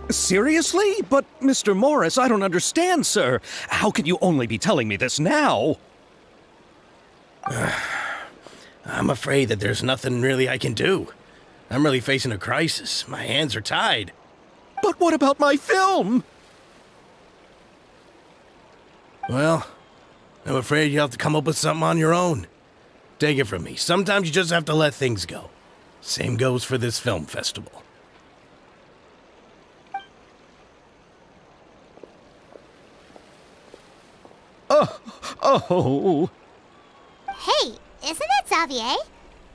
Seriously? But, Mr. Morris, I don't understand, sir. How can you only be telling me this now? I'm afraid that there's nothing really I can do. I'm really facing a crisis. My hands are tied. But what about my film? Well, I'm afraid you have to come up with something on your own. Take it from me. Sometimes you just have to let things go. Same goes for this film festival. Oh. Hey, isn't that Xavier?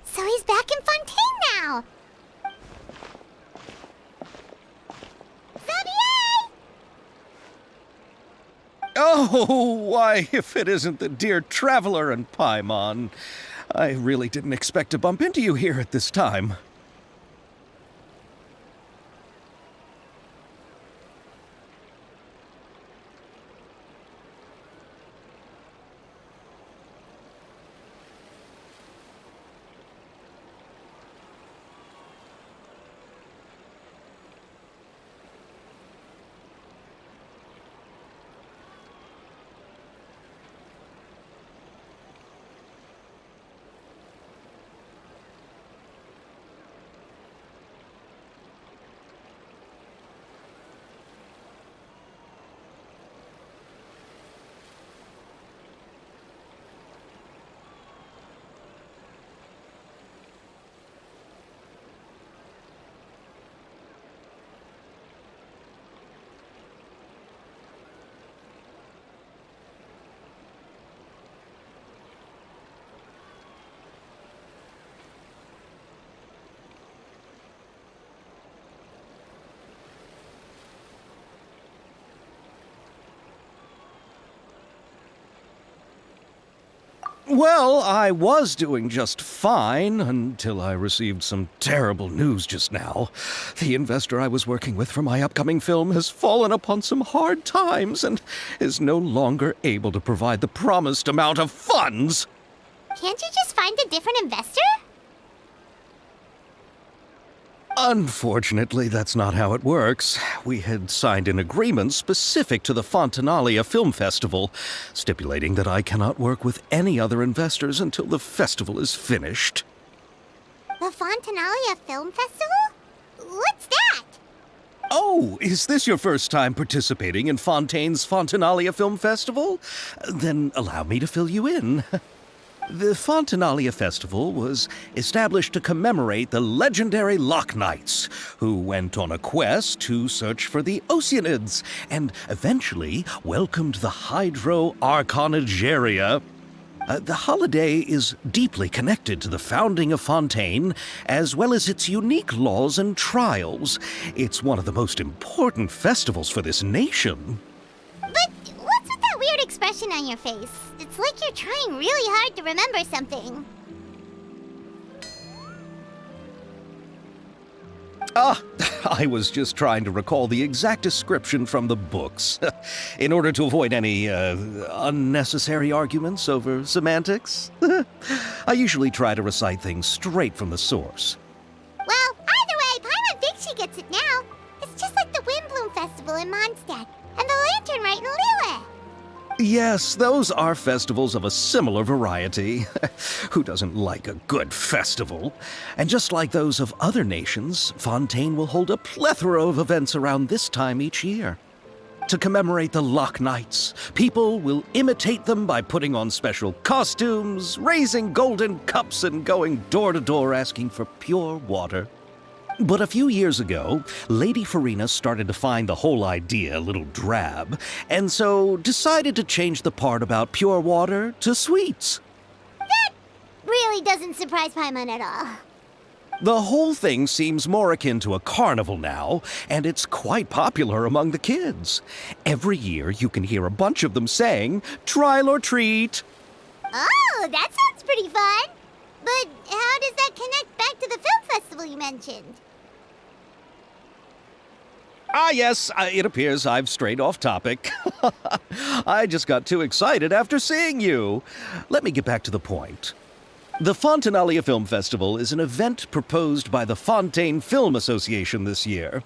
So he's back in Fontaine now. Xavier! Oh, why, if it isn't the dear Traveler and Paimon. I really didn't expect to bump into you here at this time. Well, I was doing just fine until I received some terrible news just now. The investor I was working with for my upcoming film has fallen upon some hard times and is no longer able to provide the promised amount of funds. Can't you just find a different investor? Unfortunately, that's not how it works. We had signed an agreement specific to the Fontanalia Film Festival, stipulating that I cannot work with any other investors until the festival is finished. The Fontanalia Film Festival? What's that? Oh, is this your first time participating in Fontaine's Fontanalia Film Festival? Then allow me to fill you in. The Fontanalia Festival was established to commemorate the legendary Loch Knights, who went on a quest to search for the Oceanids and eventually welcomed the Hydro Arconageria. The holiday is deeply connected to the founding of Fontaine, as well as its unique laws and trials. It's one of the most important festivals for this nation. But what's with that weird expression on your face? It's like you're trying really hard to remember something. I was just trying to recall the exact description from the books, in order to avoid any unnecessary arguments over semantics. I usually try to recite things straight from the source. Well, either way, Paimon thinks she gets it now. It's just like the Windbloom Festival in Mondstadt, and the Lantern Rite in Lille. Yes, those are festivals of a similar variety. Who doesn't like a good festival? And just like those of other nations, Fontaine will hold a plethora of events around this time each year. To commemorate the Loch Knights, people will imitate them by putting on special costumes, raising golden cups, and going door to door asking for pure water. But a few years ago, Lady Farina started to find the whole idea a little drab, and so decided to change the part about pure water to sweets. That really doesn't surprise Paimon at all. The whole thing seems more akin to a carnival now, and it's quite popular among the kids. Every year you can hear a bunch of them saying, "Trial or treat." Oh, that sounds pretty fun. But how does that connect back to the film festival you mentioned? Yes, it appears I've strayed off topic. I just got too excited after seeing you. Let me get back to the point. The Fontanalia Film Festival is an event proposed by the Fontaine Film Association this year.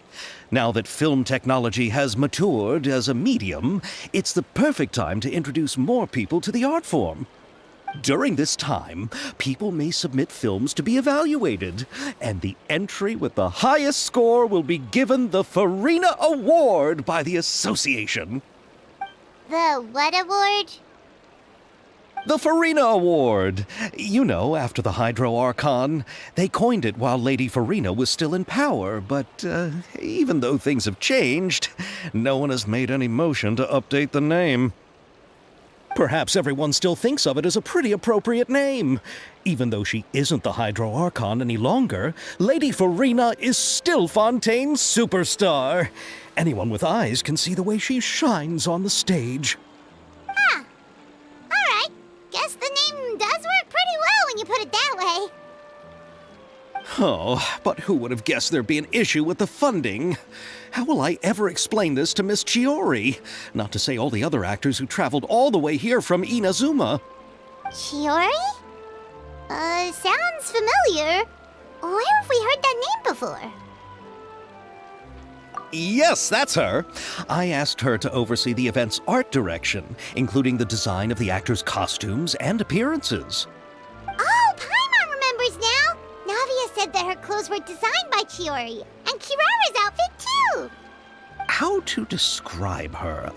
Now that film technology has matured as a medium, it's the perfect time to introduce more people to the art form. During this time, people may submit films to be evaluated, and the entry with the highest score will be given the Farina Award by the association. The what award? The Farina Award. You know, after the Hydro Archon. They coined it while Lady Farina was still in power, but even though things have changed, no one has made any motion to update the name. Perhaps everyone still thinks of it as a pretty appropriate name. Even though she isn't the Hydro Archon any longer, Lady Farina is still Fontaine's superstar. Anyone with eyes can see the way she shines on the stage. Huh. Alright. Guess the name does work pretty well when you put it that way. Oh, but who would have guessed there'd be an issue with the funding? How will I ever explain this to Miss Chiori? Not to say all the other actors who traveled all the way here from Inazuma. Chiori? Sounds familiar. Where have we heard that name before? Yes, that's her. I asked her to oversee the event's art direction, including the design of the actors' costumes and appearances. Oh, Paimon remembers now! Navia said that her clothes were designed by Chiori, and Kirara's outfit too! How to describe her?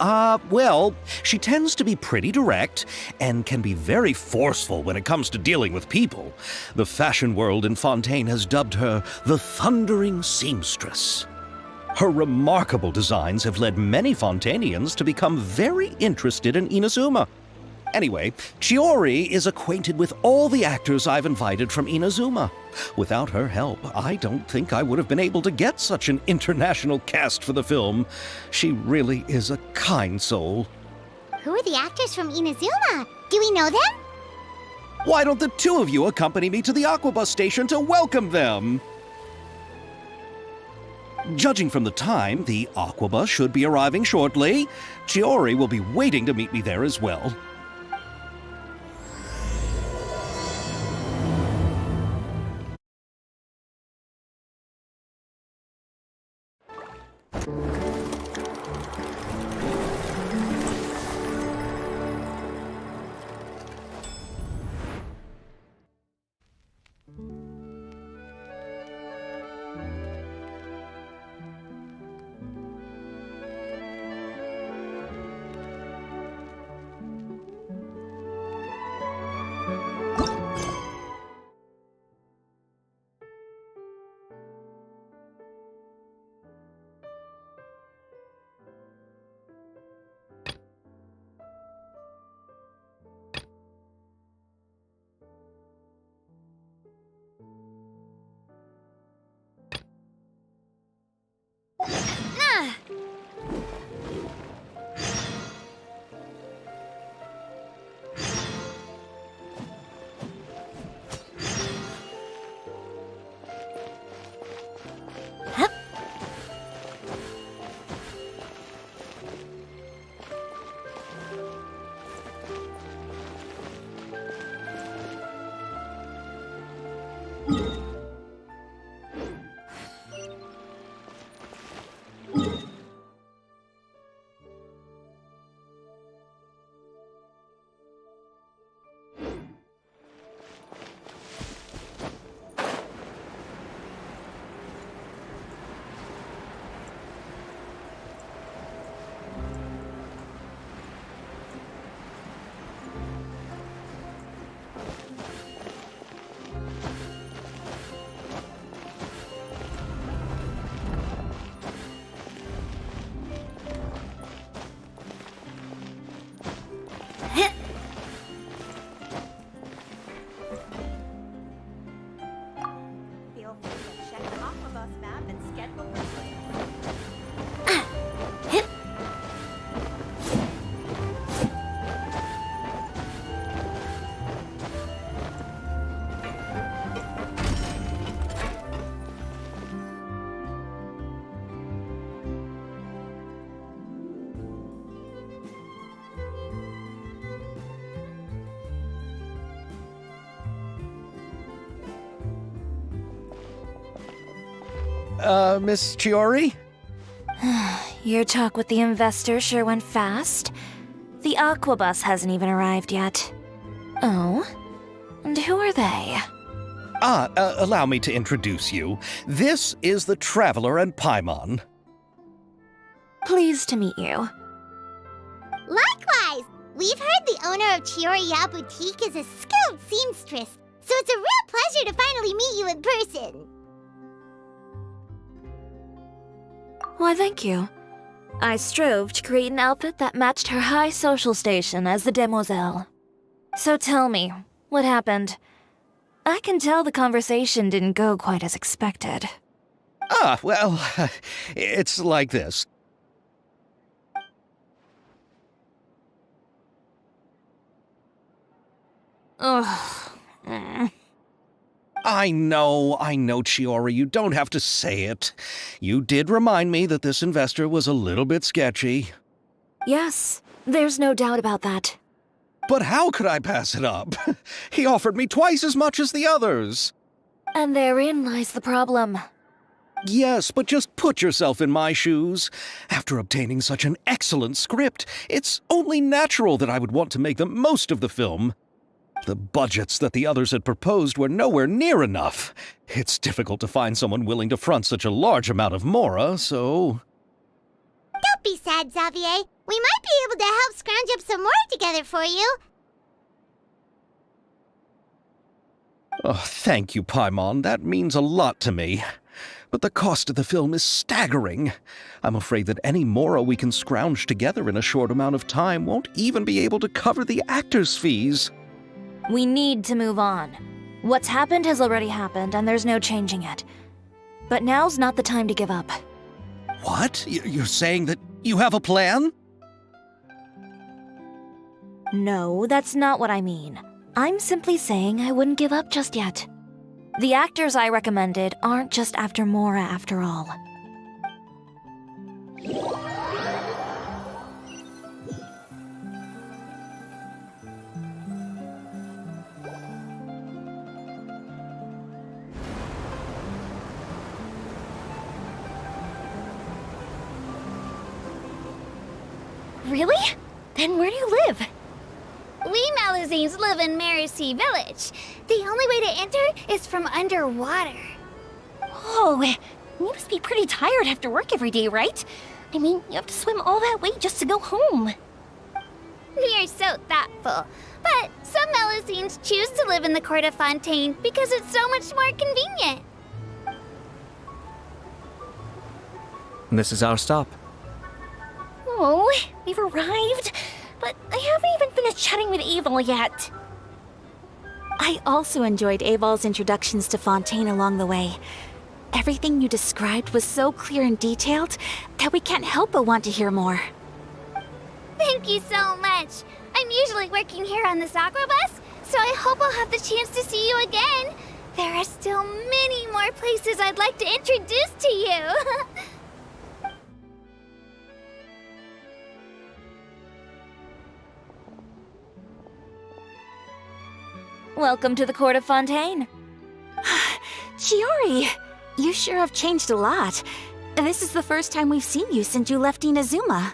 Well, she tends to be pretty direct and can be very forceful when it comes to dealing with people. The fashion world in Fontaine has dubbed her the Thundering Seamstress. Her remarkable designs have led many Fontainians to become very interested in Inazuma. Anyway, Chiori is acquainted with all the actors I've invited from Inazuma. Without her help, I don't think I would have been able to get such an international cast for the film. She really is a kind soul. Who are the actors from Inazuma? Do we know them? Why don't the two of you accompany me to the Aquabus station to welcome them? Judging from the time, the Aquabus should be arriving shortly. Chiori will be waiting to meet me there as well. Miss Chiori? Your talk with the investor sure went fast. The Aquabus hasn't even arrived yet. Oh? And who are they? Allow me to introduce you. This is the Traveler and Paimon. Pleased to meet you. Likewise! We've heard the owner of Chioriya Boutique is a skilled seamstress, so it's a real pleasure to finally meet you in person. Why, thank you. I strove to create an outfit that matched her high social station as the demoiselle. So tell me, what happened? I can tell the conversation didn't go quite as expected. Well, it's like this. Ugh. I know, Chiori, you don't have to say it. You did remind me that this investor was a little bit sketchy. Yes, there's no doubt about that. But how could I pass it up? He offered me twice as much as the others. And therein lies the problem. Yes, but just put yourself in my shoes. After obtaining such an excellent script, it's only natural that I would want to make the most of the film. The budgets that the others had proposed were nowhere near enough. It's difficult to find someone willing to front such a large amount of mora, so... Don't be sad, Xavier. We might be able to help scrounge up some more together for you. Oh, thank you, Paimon. That means a lot to me. But the cost of the film is staggering. I'm afraid that any mora we can scrounge together in a short amount of time won't even be able to cover the actors' fees. We need to move on. What's happened has already happened, and there's no changing it. But now's not the time to give up. What? You're saying that you have a plan? No, that's not what I mean. I'm simply saying I wouldn't give up just yet. The actors I recommended aren't just after Mora after all. Really? Then where do you live? We Malazines live in Mercy Village. The only way to enter is from underwater. Oh, you must be pretty tired after work every day, right? I mean, you have to swim all that way just to go home. We are so thoughtful. But some Malazines choose to live in the Court of Fontaine because it's so much more convenient. This is our stop. Oh, we've arrived, but I haven't even finished chatting with Aval yet. I also enjoyed Aval's introductions to Fontaine along the way. Everything you described was so clear and detailed that we can't help but want to hear more. Thank you so much. I'm usually working here on this Aquabus, so I hope I'll have the chance to see you again. There are still many more places I'd like to introduce to you. Welcome to the Court of Fontaine. Chiori, you sure have changed a lot. This is the first time we've seen you since you left Inazuma.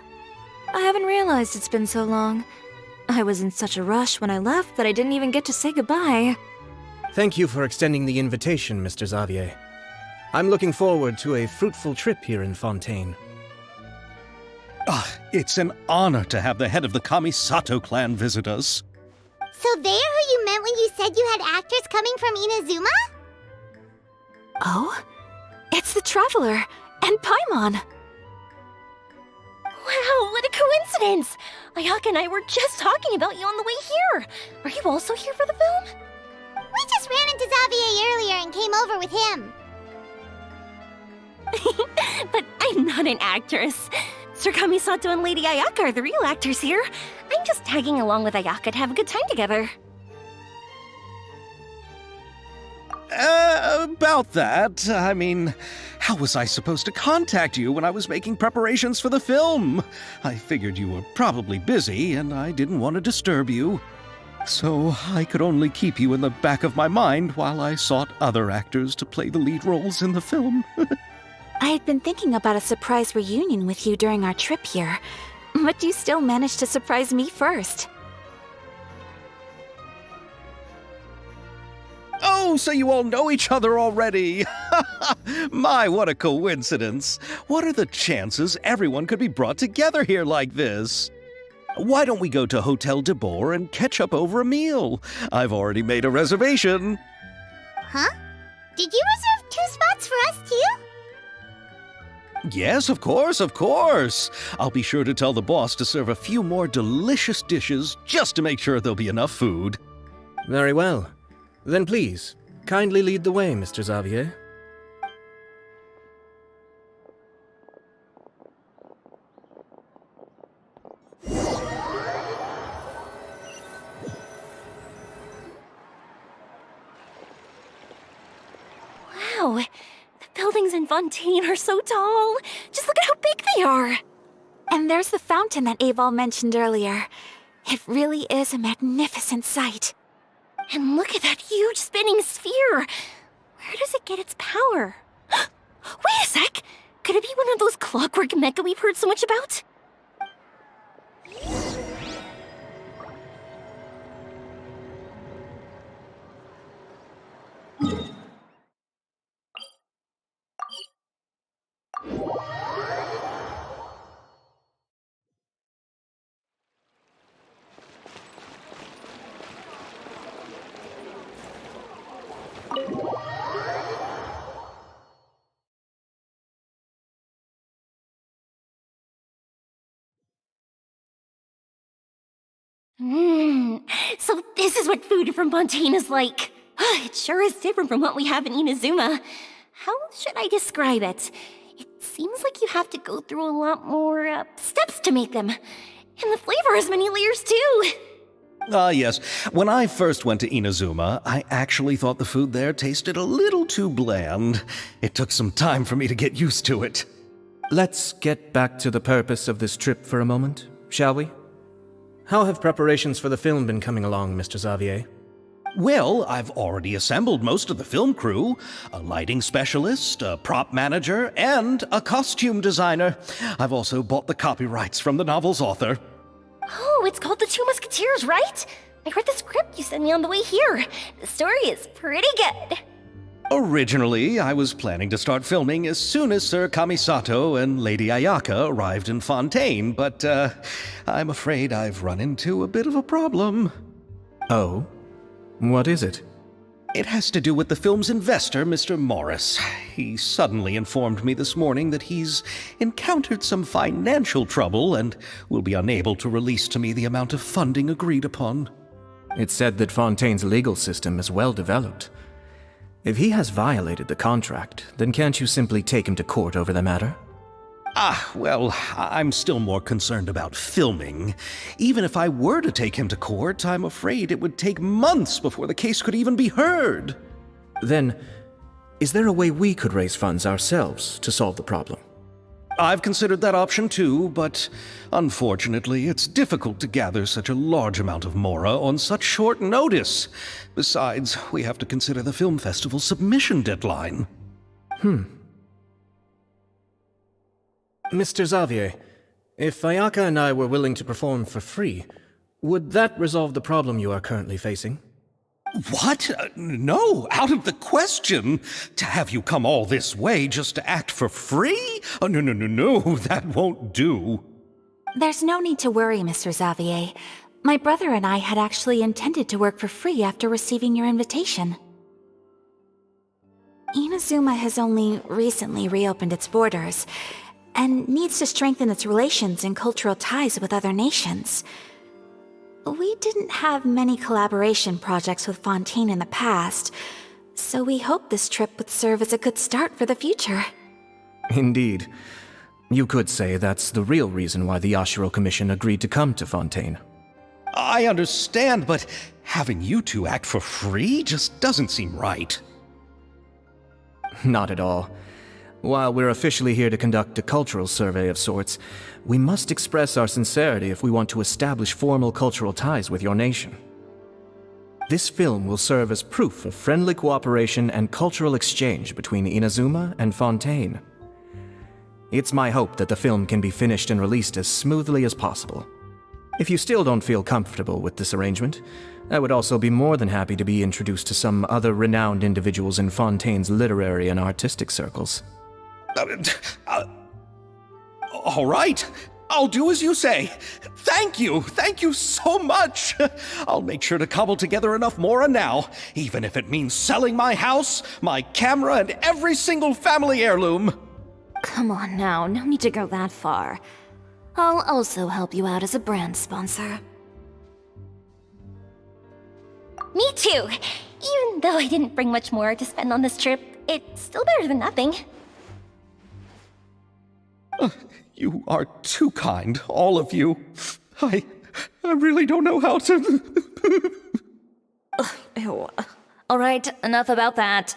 I haven't realized it's been so long. I was in such a rush when I left that I didn't even get to say goodbye. Thank you for extending the invitation, Mr. Xavier. I'm looking forward to a fruitful trip here in Fontaine. It's an honor to have the head of the Kamisato clan visit us. So they're who you meant when you said you had actors coming from Inazuma? Oh? It's the Traveler and Paimon. Wow, what a coincidence! Ayaka and I were just talking about you on the way here. Are you also here for the film? We just ran into Xavier earlier and came over with him. But I'm not an actress. Sir Kamisato and Lady Ayaka are the real actors here. I'm just tagging along with Ayaka to have a good time together. About that, I mean, how was I supposed to contact you when I was making preparations for the film? I figured you were probably busy, and I didn't want to disturb you. So I could only keep you in the back of my mind while I sought other actors to play the lead roles in the film. I had been thinking about a surprise reunion with you during our trip here, but you still managed to surprise me first. Oh, so you all know each other already! My, what a coincidence! What are the chances everyone could be brought together here like this? Why don't we go to Hotel de Boer and catch up over a meal? I've already made a reservation. Huh? Did you reserve 2 spots for us too? Yes, of course, of course. I'll be sure to tell the boss to serve a few more delicious dishes just to make sure there'll be enough food. Very well. Then please, kindly lead the way, Mr. Xavier. Wow, the buildings in Fontaine are so tall. Just look at how big they are. And there's the fountain that Aval mentioned earlier. It really is a magnificent sight. And look at that huge spinning sphere. Where does it get its power? Wait a sec! Could it be one of those clockwork mecha we've heard so much about? So this is what food from Fontaine is like. It sure is different from what we have in Inazuma. How should I describe it? It seems like you have to go through a lot more steps to make them. And the flavor has many layers too. Yes. When I first went to Inazuma, I actually thought the food there tasted a little too bland. It took some time for me to get used to it. Let's get back to the purpose of this trip for a moment, shall we? How have preparations for the film been coming along, Mr. Xavier? Well, I've already assembled most of the film crew, a lighting specialist, a prop manager, and a costume designer. I've also bought the copyrights from the novel's author. Oh, it's called The Two Musketeers, right? I read the script you sent me on the way here. The story is pretty good. Originally, I was planning to start filming as soon as Sir Kamisato and Lady Ayaka arrived in Fontaine, but I'm afraid I've run into a bit of a problem. Oh? What is it? It has to do with the film's investor, Mr. Morris. He suddenly informed me this morning that he's encountered some financial trouble and will be unable to release to me the amount of funding agreed upon. It's said that Fontaine's legal system is well developed. If he has violated the contract, then can't you simply take him to court over the matter? Well, I'm still more concerned about filming. Even if I were to take him to court, I'm afraid it would take months before the case could even be heard. Then, is there a way we could raise funds ourselves to solve the problem? I've considered that option too, but unfortunately, it's difficult to gather such a large amount of mora on such short notice. Besides, we have to consider the film festival's submission deadline. Mr. Xavier, if Ayaka and I were willing to perform for free, would that resolve the problem you are currently facing? What? No, out of the question. To have you come all this way just to act for free? Oh, no, that won't do. There's no need to worry, Mr. Xavier. My brother and I had actually intended to work for free after receiving your invitation. Inazuma has only recently reopened its borders, and needs to strengthen its relations and cultural ties with other nations. We didn't have many collaboration projects with Fontaine in the past, so we hoped this trip would serve as a good start for the future. Indeed. You could say that's the real reason why the Yashiro Commission agreed to come to Fontaine. I understand, but having you two act for free just doesn't seem right. Not at all. While we're officially here to conduct a cultural survey of sorts, we must express our sincerity if we want to establish formal cultural ties with your nation. This film will serve as proof of friendly cooperation and cultural exchange between Inazuma and Fontaine. It's my hope that the film can be finished and released as smoothly as possible. If you still don't feel comfortable with this arrangement, I would also be more than happy to be introduced to some other renowned individuals in Fontaine's literary and artistic circles. All right. I'll do as you say. Thank you. Thank you so much. I'll make sure to cobble together enough mora now, even if it means selling my house, my camera, and every single family heirloom. Come on now, no need to go that far. I'll also help you out as a brand sponsor. Me too. Even though I didn't bring much more to spend on this trip, it's still better than nothing. You are too kind, all of you. I really don't know how to... Ew. All right, enough about that.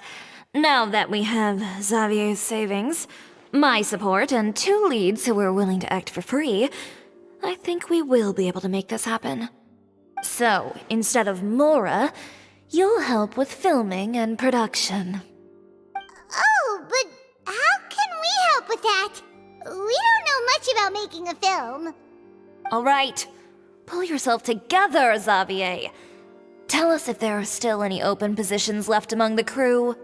Now that we have Xavier's savings, my support, and 2 leads who are willing to act for free, I think we will be able to make this happen. So, instead of Mora, you'll help with filming and production. Oh, but how can we help with that? We don't know much about making a film. All right, pull yourself together, Xavier. Tell us if there are still any open positions left among the crew.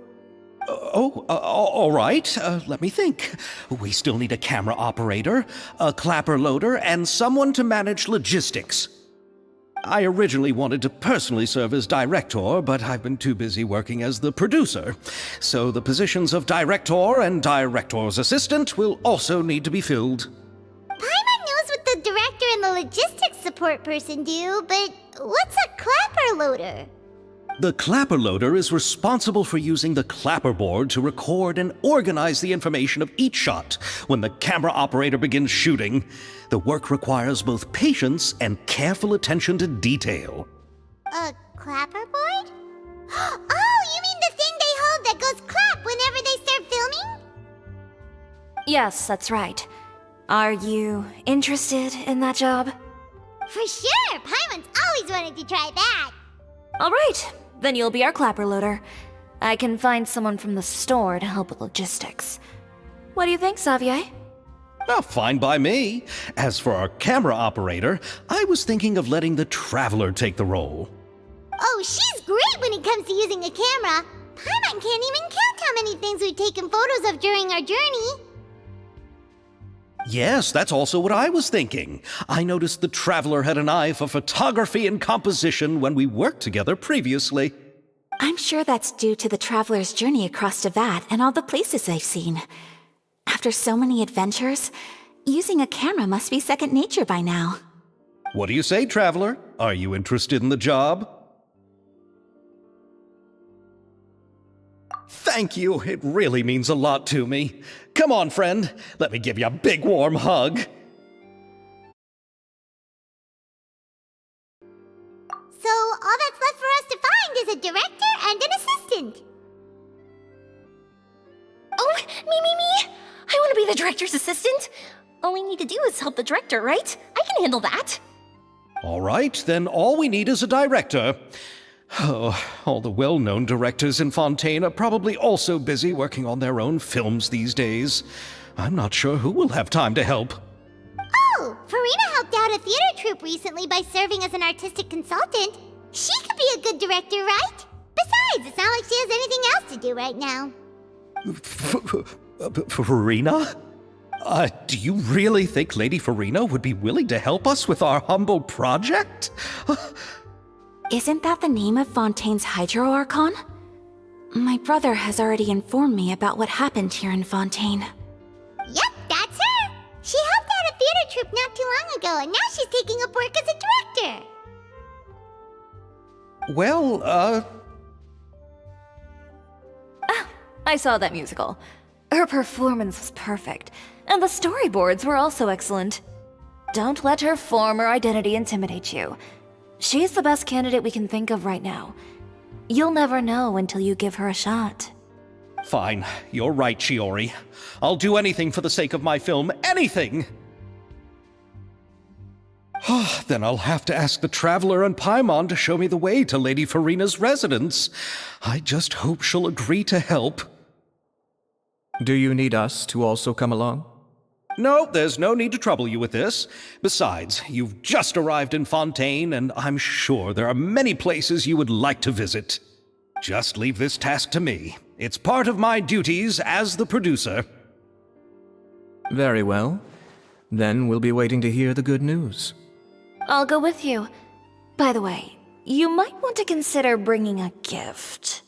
All right. Let me think. We still need a camera operator, a clapper loader, and someone to manage logistics. I originally wanted to personally serve as director, but I've been too busy working as the producer. So the positions of director and director's assistant will also need to be filled. Paimon knows what the director and the logistics support person do, but what's a clapper loader? The clapper loader is responsible for using the clapper board to record and organize the information of each shot when the camera operator begins shooting. The work requires both patience and careful attention to detail. A clapper board? Oh, you mean the thing they hold that goes clap whenever they start filming? Yes, that's right. Are you interested in that job? For sure! Paimon's always wanted to try that. All right, then you'll be our clapper loader. I can find someone from the store to help with logistics. What do you think, Xavier? Oh, fine by me. As for our camera operator, I was thinking of letting the Traveler take the role. Oh, she's great when it comes to using a camera. Paimon can't even count how many things we've taken photos of during our journey. Yes, that's also what I was thinking. I noticed the Traveler had an eye for photography and composition when we worked together previously. I'm sure that's due to the traveler's journey across Devat and all the places they've seen. After so many adventures, using a camera must be second nature by now. What do you say, Traveler? Are you interested in the job? Thank you. It really means a lot to me. Come on, friend. Let me give you a big warm hug. So all that's left for us to find is a director and an assistant. Oh, me! I want to be the director's assistant. All we need to do is help the director, right? I can handle that. All right, then all we need is a director. Oh, all the well-known directors in Fontaine are probably also busy working on their own films these days. I'm not sure who will have time to help. Oh, Farina helped out a theater troupe recently by serving as an artistic consultant. She could be a good director, right? Besides, it's not like she has anything else to do right now. Farina? Do you really think Lady Farina would be willing to help us with our humble project? Isn't that the name of Fontaine's Hydro Archon? My brother has already informed me about what happened here in Fontaine. Yep, that's her. She helped out a theater troupe not too long ago, and now she's taking up work as a director. Well, I saw that musical. Her performance was perfect, and the storyboards were also excellent. Don't let her form or identity intimidate you. She's the best candidate we can think of right now. You'll never know until you give her a shot. fine. You're right, Shiori. I'll do anything for the sake of my film. Anything! Then I'll have to ask the Traveler and Paimon to show me the way to Lady Farina's residence. I just hope she'll agree to help. Do you need us to also come along? No, there's no need to trouble you with this. Besides, you've just arrived in Fontaine, and I'm sure there are many places you would like to visit. Just leave this task to me. It's part of my duties as the producer. Very well. Then we'll be waiting to hear the good news. I'll go with you. By the way, you might want to consider bringing a gift.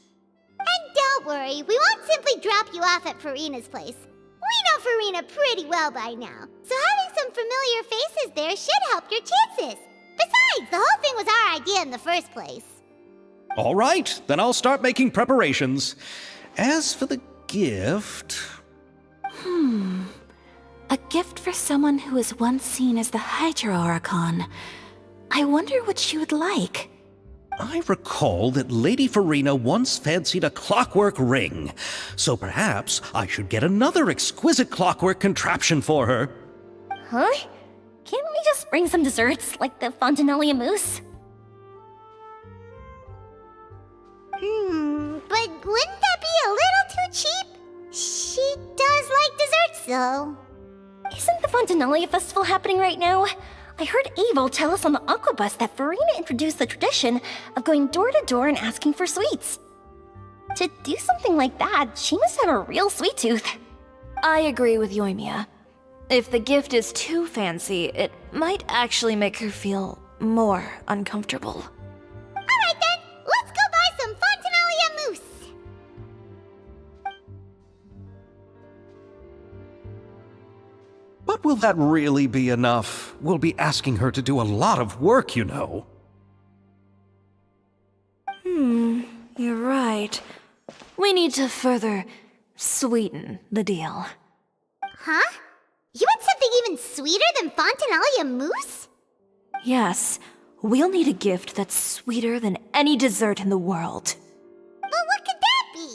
And don't worry, we won't simply drop you off at Farina's place. We know Farina pretty well by now, so having some familiar faces there should help your chances. Besides, the whole thing was our idea in the first place. All right, then I'll start making preparations. As for the gift... A gift for someone who was once seen as the Hydra Archon. I wonder what she would like. I recall that Lady Farina once fancied a clockwork ring, so perhaps I should get another exquisite clockwork contraption for her. Huh? Can't we just bring some desserts, like the Fontanalia mousse? But wouldn't that be a little too cheap? She does like desserts, though. Isn't the Fontanalia festival happening right now? I heard Abel tell us on the Aquabus that Farina introduced the tradition of going door to door and asking for sweets. To do something like that, she must have a real sweet tooth. I agree with Yoimiya. If the gift is too fancy, it might actually make her feel more uncomfortable. Alright then, let's go buy some Fontanalia mousse. But will that really be enough? We'll be asking her to do a lot of work, you know. You're right. We need to further sweeten the deal. Huh? You want something even sweeter than Fontanalia mousse? Yes, we'll need a gift that's sweeter than any dessert in the world. But what could that be?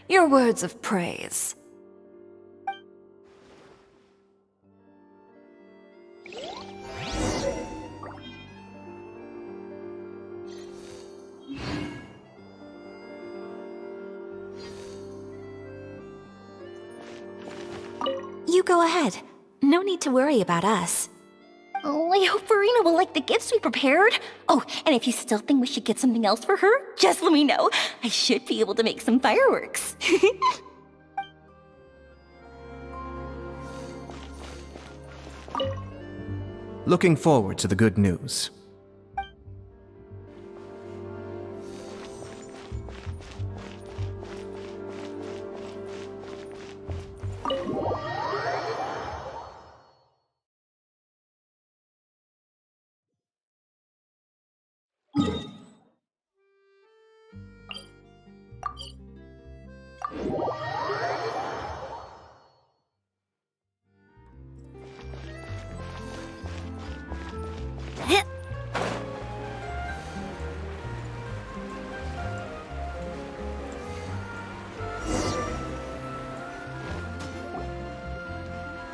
Your words of praise. You go ahead. No need to worry about us. Oh, I hope Farina will like the gifts we prepared. Oh, and if you still think we should get something else for her, just let me know. I should be able to make some fireworks. Looking forward to the good news.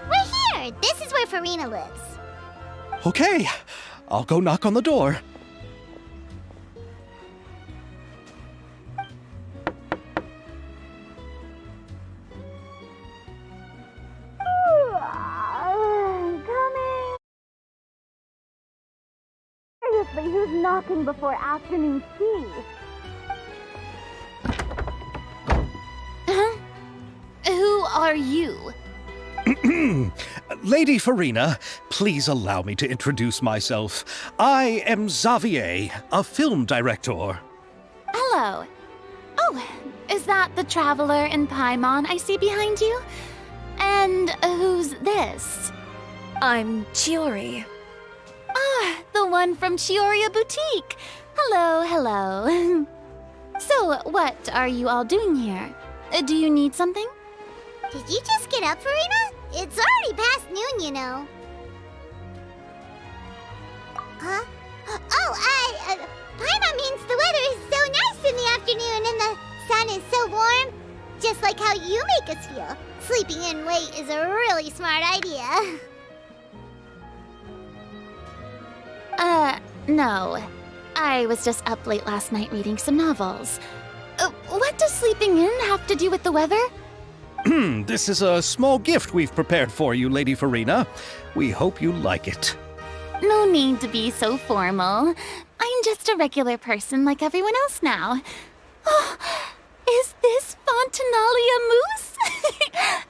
We're here! This is where Farina lives. Okay, I'll go knock on the door. Coming! Seriously, who's knocking before afternoon tea? Who are you? Lady Farina, please allow me to introduce myself. I am Xavier, a film director. Hello. Oh, is that the traveler in Paimon I see behind you? And who's this? I'm Chiori. Ah, the one from Chioria Boutique. Hello, hello. So, what are you all doing here? Do you need something? Did you just get up, Farina? It's already past noon, you know. Huh? Oh, Paimon means the weather is so nice in the afternoon and the sun is so warm. Just like how you make us feel. Sleeping in late is a really smart idea. No. I was just up late last night reading some novels. What does sleeping in have to do with the weather? This is a small gift we've prepared for you, Lady Farina. We hope you like it. No need to be so formal. I'm just a regular person like everyone else now. Oh, is this Fontinalia mousse?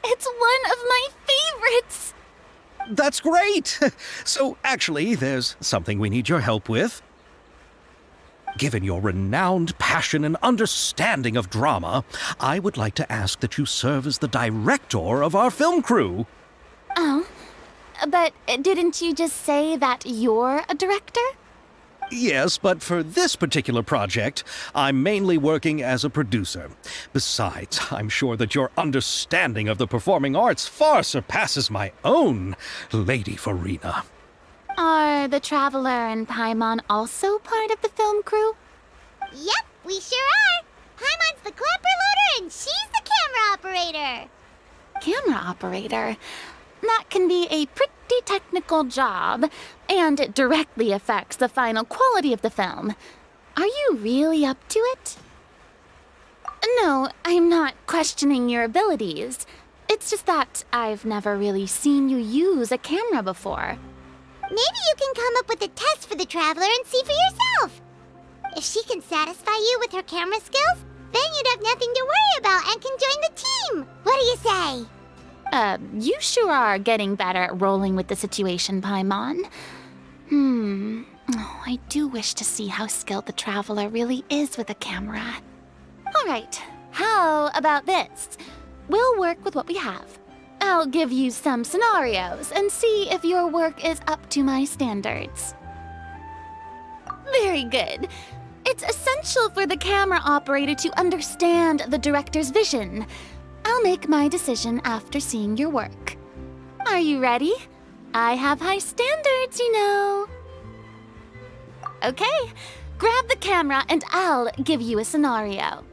It's one of my favorites. That's great! So, actually, there's something we need your help with. Given your renowned passion and understanding of drama, I would like to ask that you serve as the director of our film crew. Oh, but didn't you just say that you're a director? Yes, but for this particular project, I'm mainly working as a producer. Besides, I'm sure that your understanding of the performing arts far surpasses my own, Lady Farina. Are the Traveler and Paimon also part of the film crew? Yep, we sure are. Paimon's the clapper loader and she's the camera operator. Camera operator? That can be a pretty technical job, and it directly affects the final quality of the film. Are you really up to it? No, I'm not questioning your abilities. It's just that I've never really seen you use a camera before. Maybe you can come up with a test for the Traveler and see for yourself. If she can satisfy you with her camera skills, then you'd have nothing to worry about and can join the team. What do you say? You sure are getting better at rolling with the situation, Paimon. Oh, I do wish to see how skilled the Traveler really is with a camera. All right, how about this? We'll work with what we have. I'll give you some scenarios and see if your work is up to my standards. Very good. It's essential for the camera operator to understand the director's vision. I'll make my decision after seeing your work. Are you ready? I have high standards, you know. Okay, grab the camera and I'll give you a scenario.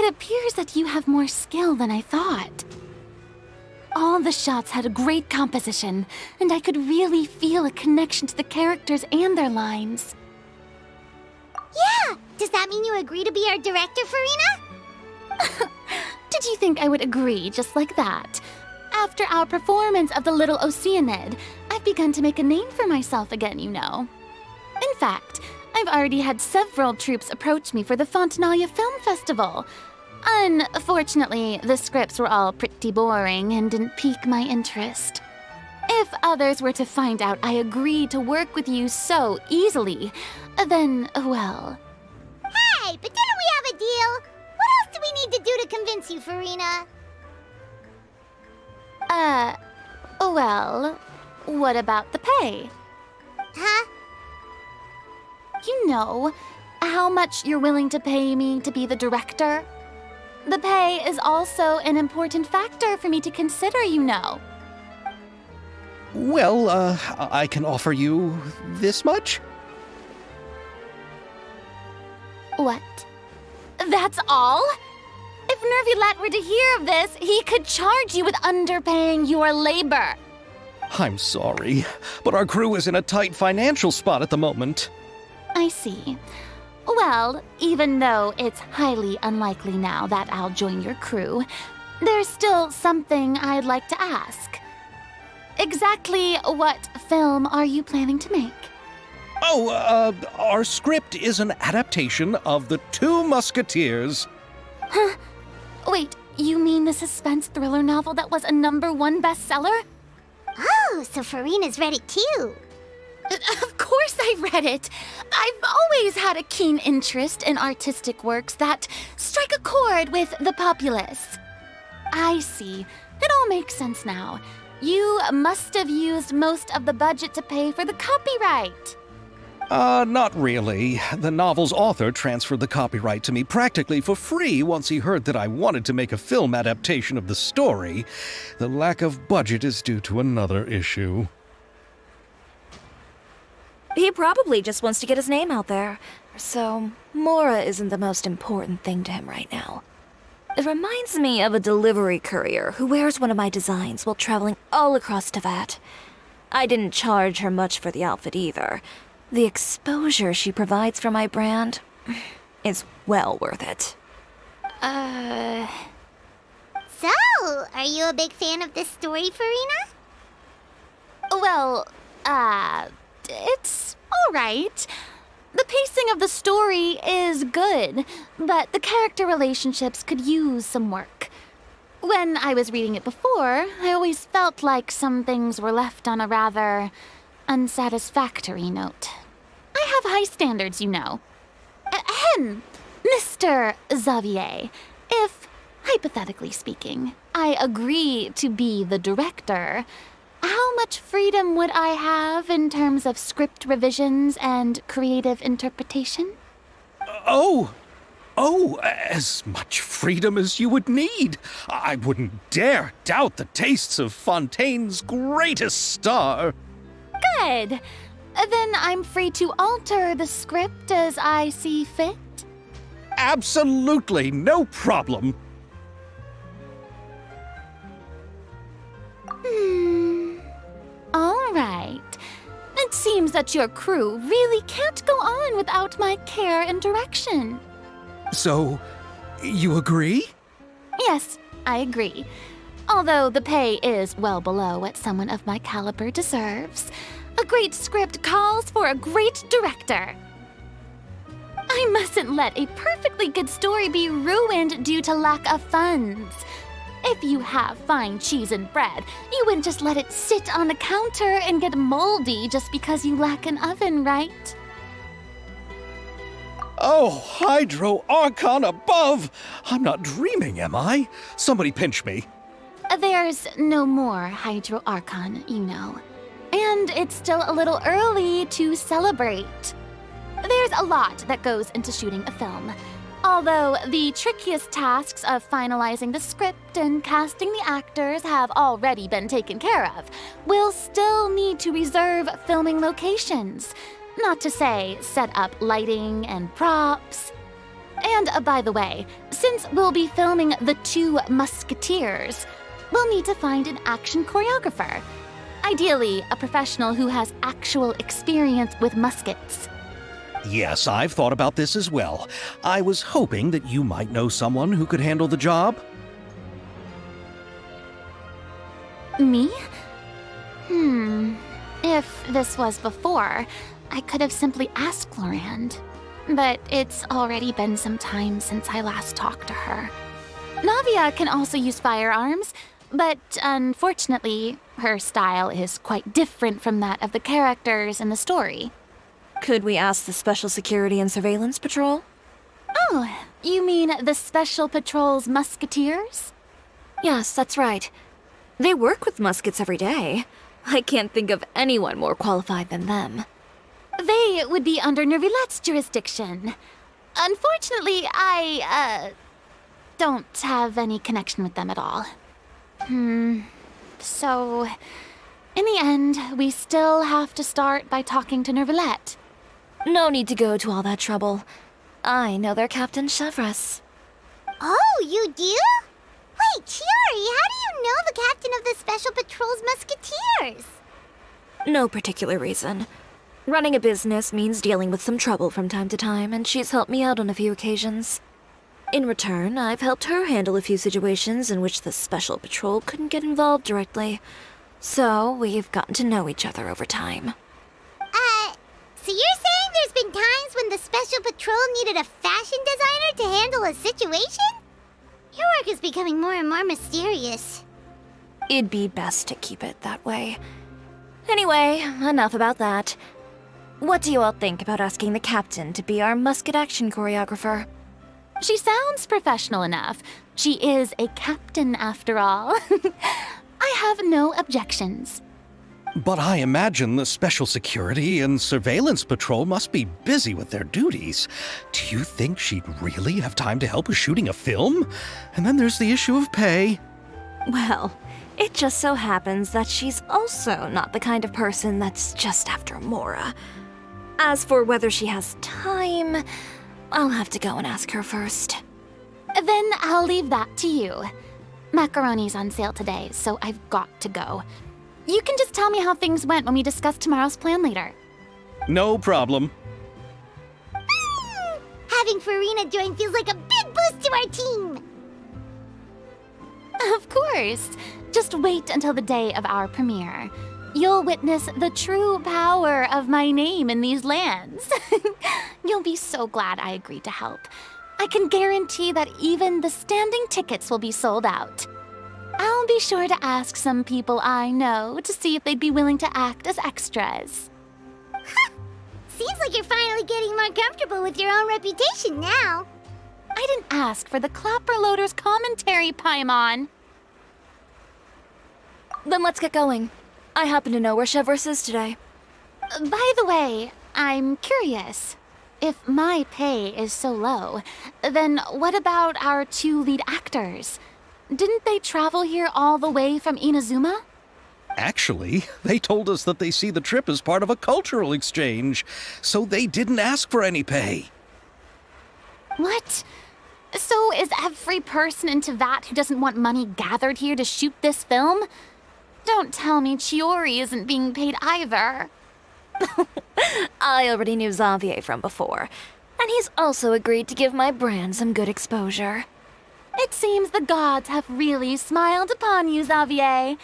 It appears that you have more skill than I thought. All the shots had a great composition, and I could really feel a connection to the characters and their lines. Yeah! Does that mean you agree to be our director, Farina? Did you think I would agree just like that? After our performance of the Little Oceanid, I've begun to make a name for myself again, you know. In fact, I've already had several troops approach me for the Fontanalia Film Festival. Unfortunately, the scripts were all pretty boring and didn't pique my interest. If others were to find out I agreed to work with you so easily, then, well... Hey, but didn't we have a deal? What else do we need to do to convince you, Farina? Well, what about the pay? Huh? You know, how much you're willing to pay me to be the director? The pay is also an important factor for me to consider, you know. Well, I can offer you this much? What? That's all? If Nervulat were to hear of this, he could charge you with underpaying your labor. I'm sorry, but our crew is in a tight financial spot at the moment. I see. Well, even though it's highly unlikely now that I'll join your crew, there's still something I'd like to ask. Exactly what film are you planning to make? Oh, our script is an adaptation of The Two Musketeers. Huh? Wait, you mean the suspense thriller novel that was a #1 bestseller? Oh, so Farina's read it too. Of course I read it. I've always had a keen interest in artistic works that strike a chord with the populace. I see. It all makes sense now. You must have used most of the budget to pay for the copyright. Not really. The novel's author transferred the copyright to me practically for free once he heard that I wanted to make a film adaptation of the story. The lack of budget is due to another issue. He probably just wants to get his name out there. So, Mora isn't the most important thing to him right now. It reminds me of a delivery courier who wears one of my designs while traveling all across Teyvat. I didn't charge her much for the outfit either. The exposure she provides for my brand is well worth it. So, are you a big fan of this story, Farina? Well, it's alright. The pacing of the story is good, but the character relationships could use some work. When I was reading it before, I always felt like some things were left on a rather unsatisfactory note. I have high standards, you know. Ahem, Mr. Xavier, if, hypothetically speaking, I agree to be the director, how much freedom would I have in terms of script revisions and creative interpretation? Oh, as much freedom as you would need. I wouldn't dare doubt the tastes of Fontaine's greatest star. Good. Then I'm free to alter the script as I see fit? Absolutely, no problem. All right. It seems that your crew really can't go on without my care and direction. So, you agree? Yes, I agree. Although the pay is well below what someone of my caliber deserves, a great script calls for a great director. I mustn't let a perfectly good story be ruined due to lack of funds. If you have fine cheese and bread, you wouldn't just let it sit on the counter and get moldy just because you lack an oven, right? Oh, Hydro Archon above! I'm not dreaming, am I? Somebody pinch me. There's no more Hydro Archon, you know. And it's still a little early to celebrate. There's a lot that goes into shooting a film. Although the trickiest tasks of finalizing the script and casting the actors have already been taken care of, we'll still need to reserve filming locations. Not to say set up lighting and props. And by the way, since Since we'll be filming The Two Musketeers, we'll need to find an action choreographer. Ideally, a professional who has actual experience with muskets. Yes, I've thought about this as well. I was hoping that you might know someone who could handle the job. Me? If this was before, I could have simply asked Glorand. But it's already been some time since I last talked to her. Navia can also use firearms, but unfortunately, her style is quite different from that of the characters in the story. Could we ask the Special Security and Surveillance Patrol? Oh, you mean the Special Patrol's Musketeers? Yes, that's right. They work with muskets every day. I can't think of anyone more qualified than them. They would be under Nervilette's jurisdiction. Unfortunately, I, don't have any connection with them at all. So, in the end, we still have to start by talking to Nervilette. No need to go to all that trouble. I know their Captain Chevres. Oh, you do? Wait, Chiori, how do you know the captain of the Special Patrol's Musketeers? No particular reason. Running a business means dealing with some trouble from time to time, and she's helped me out on a few occasions. In return, I've helped her handle a few situations in which the Special Patrol couldn't get involved directly. So, we've gotten to know each other over time. So you're saying there's been times when the Special Patrol needed a fashion designer to handle a situation? Your work is becoming more and more mysterious. It'd be best to keep it that way. Anyway, enough about that. What do you all think about asking the captain to be our musket action choreographer? She sounds professional enough. She is a captain, after all. I have no objections. But I imagine the Special Security and Surveillance Patrol must be busy with their duties. Do you think she'd really have time to help with shooting a film? And then there's the issue of pay. Well, it just so happens that she's also not the kind of person that's just after Mora. As for whether she has time, I'll have to go and ask her first. Then I'll leave that to you. Macaroni's on sale today, so I've got to go. You can just tell me how things went when we discuss tomorrow's plan later. No problem. Having Farina join feels like a big boost to our team. Of course. Just wait until the day of our premiere. You'll witness the true power of my name in these lands. You'll be so glad I agreed to help. I can guarantee that even the standing tickets will be sold out. I'll be sure to ask some people I know to see if they'd be willing to act as extras. Seems like you're finally getting more comfortable with your own reputation now. I didn't ask for the Clapper Loader's commentary, Paimon. Then let's get going. I happen to know where Chevres is today. By the way, I'm curious. If my pay is so low, then what about our two lead actors? Didn't they travel here all the way from Inazuma? Actually, they told us that they see the trip as part of a cultural exchange, so they didn't ask for any pay. What? So is every person in Tevat who doesn't want money gathered here to shoot this film? Don't tell me Chiori isn't being paid either. I already knew Xavier from before, and he's also agreed to give my brand some good exposure. It seems the gods have really smiled upon you, Xavier.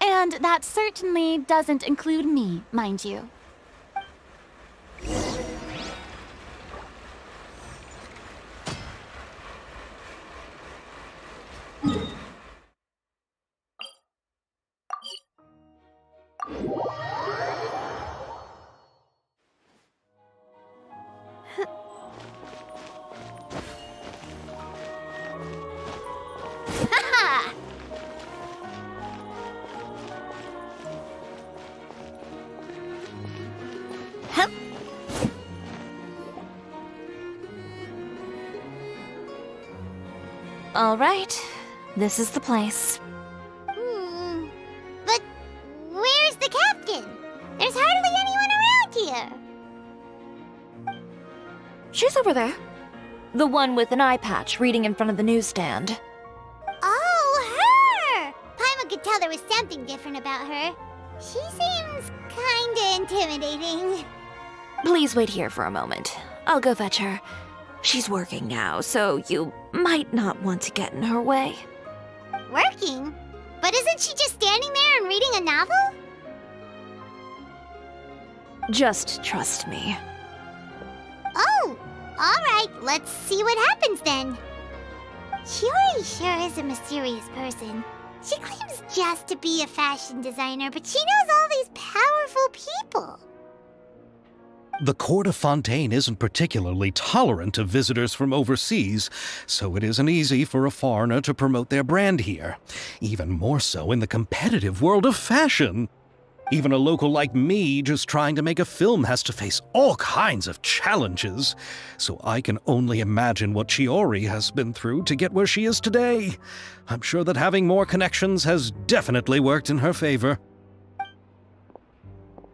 And that certainly doesn't include me, mind you. All right, this is the place. But where's the captain? There's hardly anyone around here. She's over there. The one with an eye patch reading in front of the newsstand. Oh, her! Paimon could tell there was something different about her. She seems kinda intimidating. Please wait here for a moment. I'll go fetch her. She's working now, so you might not want to get in her way. Working? But isn't she just standing there and reading a novel? Just trust me. Oh, alright, let's see what happens then. Chiori sure is a mysterious person. She claims just to be a fashion designer, but she knows all these powerful people. The court of Fontaine isn't particularly tolerant of visitors from overseas, so it isn't easy for a foreigner to promote their brand here. Even more so in the competitive world of fashion. Even a local like me just trying to make a film has to face all kinds of challenges. So I can only imagine what Chiori has been through to get where she is today. I'm sure that having more connections has definitely worked in her favor.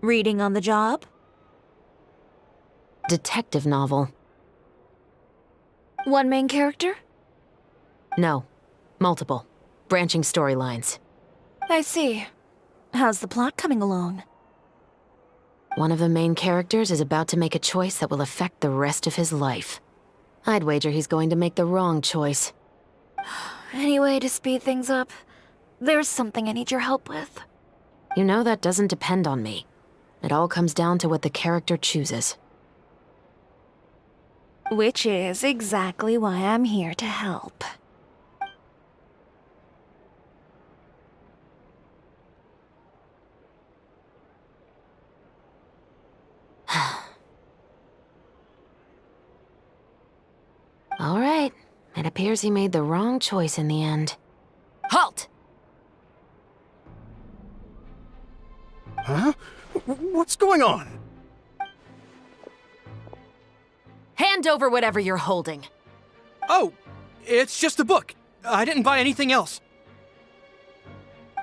Reading on the job? Detective novel. One main character? No. Multiple. Branching storylines. I see. How's the plot coming along? One of the main characters is about to make a choice that will affect the rest of his life. I'd wager he's going to make the wrong choice. Any way to speed things up? There's something I need your help with. You know that doesn't depend on me. It all comes down to what the character chooses. Which is exactly why I'm here to help. All right. It appears he made the wrong choice in the end. Halt! Huh? What's going on? Hand over whatever you're holding. Oh, it's just a book. I didn't buy anything else.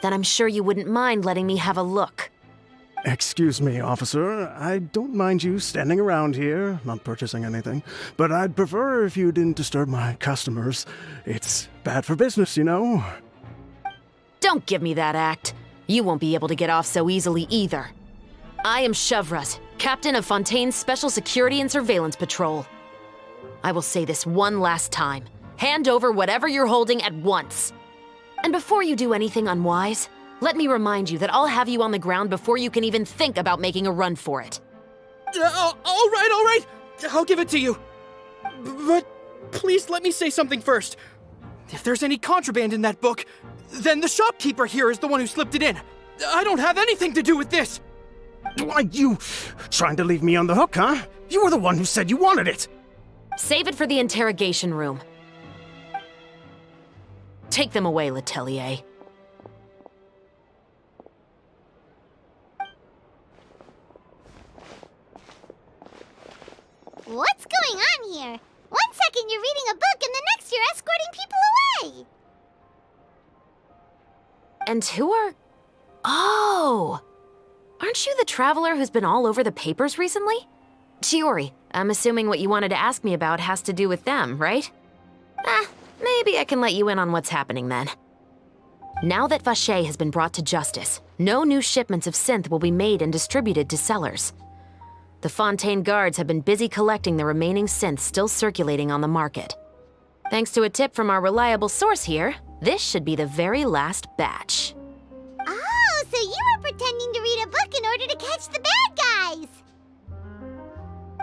Then I'm sure you wouldn't mind letting me have a look. Excuse me, officer. I don't mind you standing around here, not purchasing anything, but I'd prefer if you didn't disturb my customers. It's bad for business, you know. Don't give me that act. You won't be able to get off so easily either. I am Chevraz, captain of Fontaine's Special Security and Surveillance Patrol. I will say this one last time. Hand over whatever you're holding at once. And before you do anything unwise, let me remind you that I'll have you on the ground before you can even think about making a run for it. All right. I'll give it to you. But please let me say something first. If there's any contraband in that book, then the shopkeeper here is the one who slipped it in. I don't have anything to do with this. Why, you trying to leave me on the hook, huh? You were the one who said you wanted it. Save it for the interrogation room. Take them away, Letelier. What's going on here? 1 second you're reading a book and the next you're escorting people away. And who are... Oh! Aren't you the traveler who's been all over the papers recently? Chiori, I'm assuming what you wanted to ask me about has to do with them, right? Maybe I can let you in on what's happening then. Now that Vacher has been brought to justice, no new shipments of synth will be made and distributed to sellers. The Fontaine guards have been busy collecting the remaining synths still circulating on the market. Thanks to a tip from our reliable source here, this should be the very last batch. Oh, so you were pretending to read a book in order to catch the bad guys.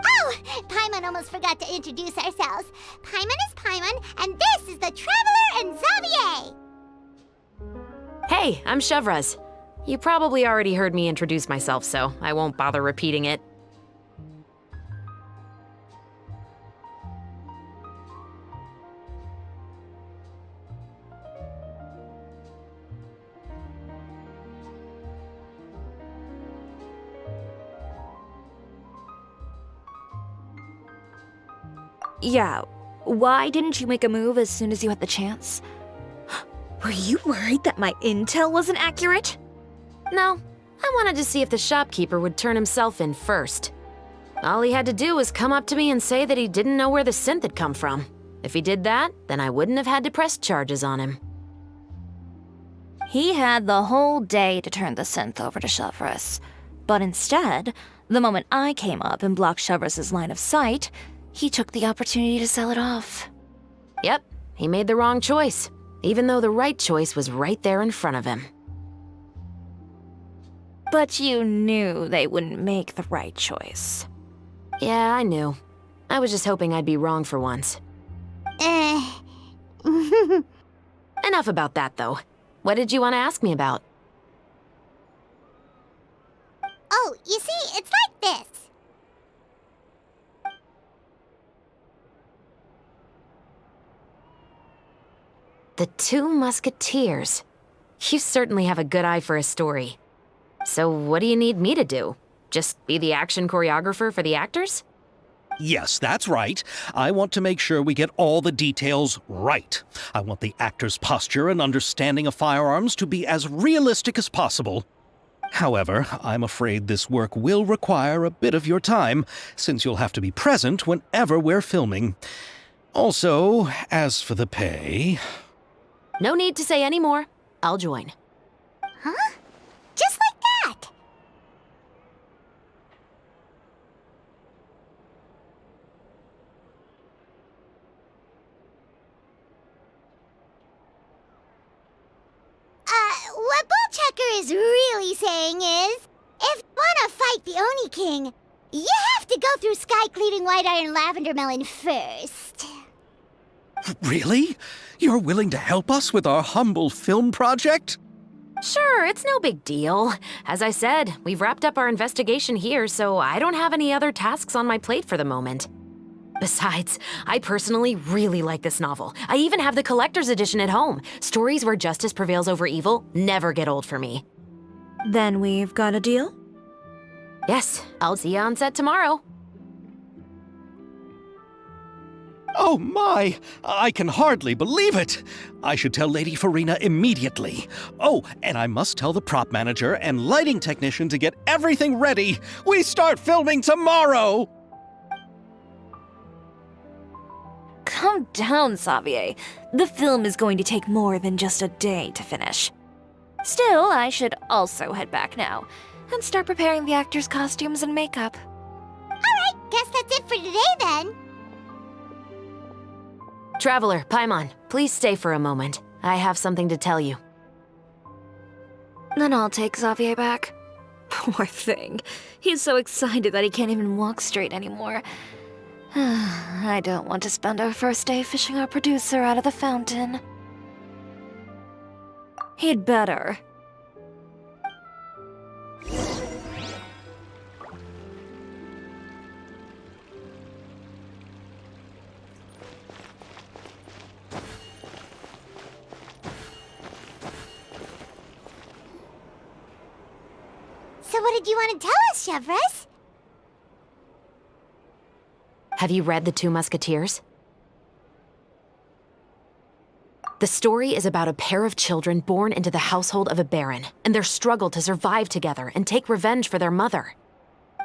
Oh, Paimon almost forgot to introduce ourselves. Paimon is Paimon, and this is the Traveler and Xavier. Hey, I'm Chevraz. You probably already heard me introduce myself, so I won't bother repeating it. Yeah, why didn't you make a move as soon as you had the chance? Were you worried that my intel wasn't accurate? No, I wanted to see if the shopkeeper would turn himself in first. All he had to do was come up to me and say that he didn't know where the synth had come from. If he did that, then I wouldn't have had to press charges on him. He had the whole day to turn the synth over to Chevreuse. But instead, the moment I came up and blocked Chevreus's line of sight, he took the opportunity to sell it off. Yep, he made the wrong choice, even though the right choice was right there in front of him. But you knew they wouldn't make the right choice. Yeah, I knew. I was just hoping I'd be wrong for once. Enough about that, though. What did you want to ask me about? Oh, you see, it's like this. The Two Musketeers. You certainly have a good eye for a story. So what do you need me to do? Just be the action choreographer for the actors? Yes, that's right. I want to make sure we get all the details right. I want the actor's posture and understanding of firearms to be as realistic as possible. However, I'm afraid this work will require a bit of your time, since you'll have to be present whenever we're filming. Also, as for the pay... No need to say any more. I'll join. Huh? Just like that. What Bullchucker is really saying is, if you want to fight the Oni King, you have to go through Sky Cleaving White Iron Lavender Melon first. Really? You're willing to help us with our humble film project? Sure, it's no big deal. As I said, we've wrapped up our investigation here, so I don't have any other tasks on my plate for the moment. Besides, I personally really like this novel. I even have the collector's edition at home. Stories where justice prevails over evil never get old for me. Then we've got a deal? Yes, I'll see you on set tomorrow. Oh my! I can hardly believe it! I should tell Lady Farina immediately. Oh, and I must tell the prop manager and lighting technician to get everything ready. We start filming tomorrow! Calm down, Xavier. The film is going to take more than just a day to finish. Still, I should also head back now and start preparing the actors' costumes and makeup. Alright, guess that's it for today then. Traveler, Paimon, please stay for a moment. I have something to tell you. Then I'll take Xavier back. Poor thing. He's so excited that he can't even walk straight anymore. I don't want to spend our first day fishing our producer out of the fountain. He'd better. So what did you want to tell us, Chevreuse? Have you read The Two Musketeers? The story is about a pair of children born into the household of a baron and their struggle to survive together and take revenge for their mother.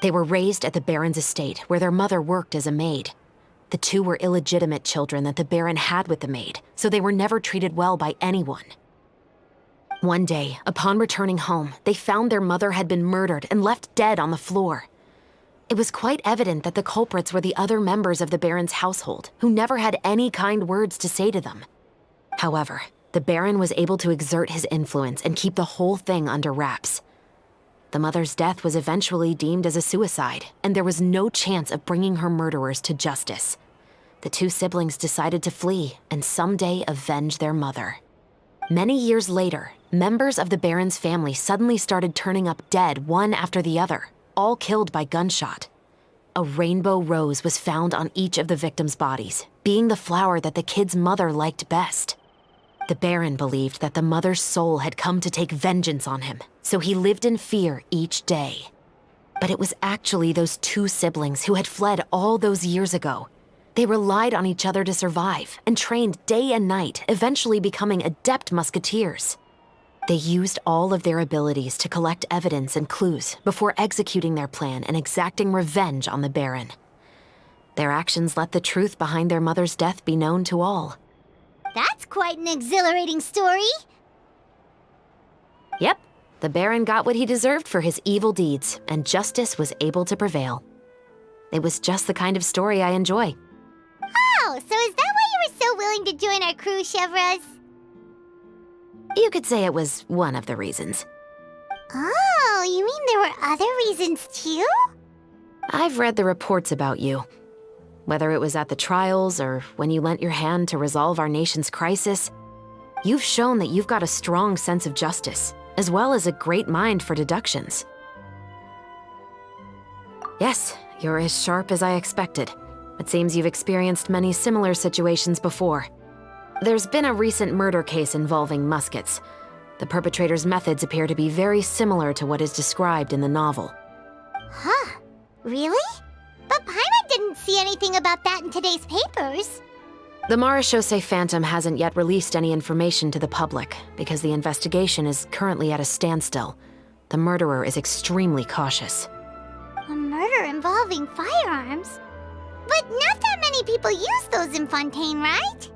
They were raised at the baron's estate where their mother worked as a maid. The two were illegitimate children that the baron had with the maid, so they were never treated well by anyone. One day, upon returning home, they found their mother had been murdered and left dead on the floor. It was quite evident that the culprits were the other members of the Baron's household, who never had any kind words to say to them. However, the Baron was able to exert his influence and keep the whole thing under wraps. The mother's death was eventually deemed as a suicide, and there was no chance of bringing her murderers to justice. The two siblings decided to flee and someday avenge their mother. Many years later, members of the Baron's family suddenly started turning up dead one after the other, all killed by gunshot. A rainbow rose was found on each of the victims' bodies, being the flower that the kid's mother liked best. The Baron believed that the mother's soul had come to take vengeance on him, so he lived in fear each day. But it was actually those two siblings who had fled all those years ago. They relied on each other to survive and trained day and night, eventually becoming adept musketeers. They used all of their abilities to collect evidence and clues before executing their plan and exacting revenge on the Baron. Their actions let the truth behind their mother's death be known to all. That's quite an exhilarating story. Yep, the Baron got what he deserved for his evil deeds, and justice was able to prevail. It was just the kind of story I enjoy. Oh, so is that why you were so willing to join our crew, Chevraz? You could say it was one of the reasons. Oh, you mean there were other reasons too? I've read the reports about you. Whether it was at the trials or when you lent your hand to resolve our nation's crisis, you've shown that you've got a strong sense of justice, as well as a great mind for deductions. Yes, you're as sharp as I expected. It seems you've experienced many similar situations before. There's been a recent murder case involving Muskets. The perpetrator's methods appear to be very similar to what is described in the novel. Huh? Really? But Paimon didn't see anything about that in today's papers. The Marechaussee Phantom hasn't yet released any information to the public because the investigation is currently at a standstill. The murderer is extremely cautious. A murder involving firearms? But not that many people use those in Fontaine, right?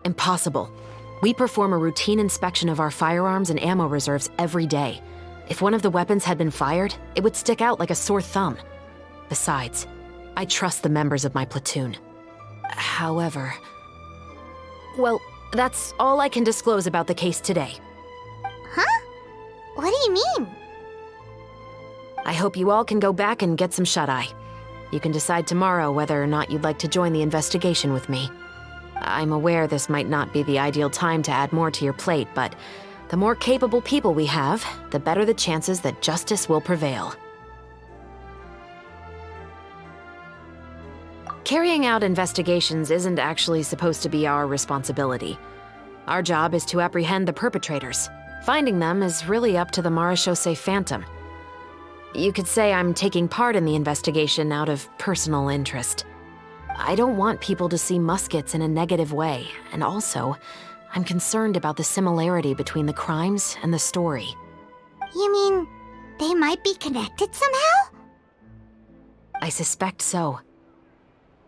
Impossible. We perform a routine inspection of our firearms and ammo reserves every day. If one of the weapons had been fired, it would stick out like a sore thumb. Besides, I trust the members of my platoon. However... Well, that's all I can disclose about the case today. Huh? What do you mean? I hope you all can go back and get some shut-eye. You can decide tomorrow whether or not you'd like to join the investigation with me. I'm aware this might not be the ideal time to add more to your plate, but the more capable people we have, the better the chances that justice will prevail. Carrying out investigations isn't actually supposed to be our responsibility. Our job is to apprehend the perpetrators. Finding them is really up to the Marechaussee Phantom. You could say I'm taking part in the investigation out of personal interest. I don't want people to see Muskets in a negative way, and also, I'm concerned about the similarity between the crimes and the story. You mean they might be connected somehow? I suspect so.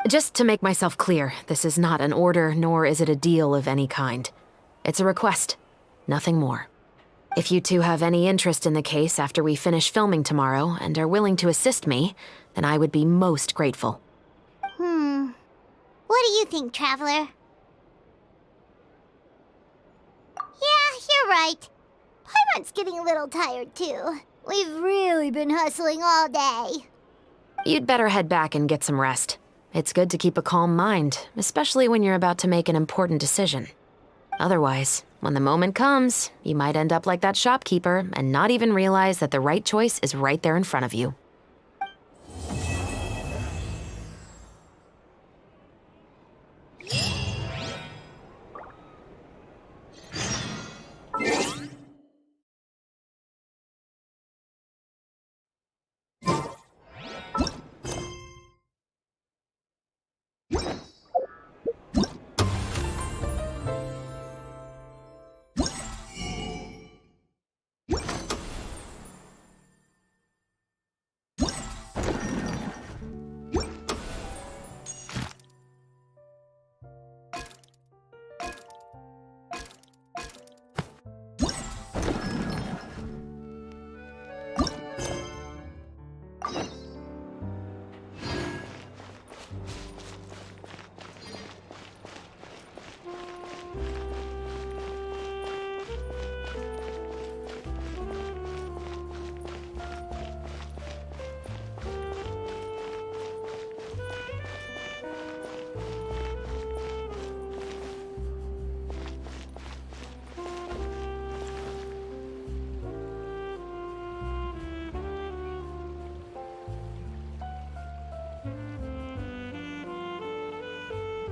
Just to make myself clear, this is not an order, nor is it a deal of any kind. It's a request, nothing more. If you two have any interest in the case after we finish filming tomorrow and are willing to assist me, then I would be most grateful. What do you think, Traveler? Yeah, you're right. Paimon's getting a little tired, too. We've really been hustling all day. You'd better head back and get some rest. It's good to keep a calm mind, especially when you're about to make an important decision. Otherwise, when the moment comes, you might end up like that shopkeeper and not even realize that the right choice is right there in front of you.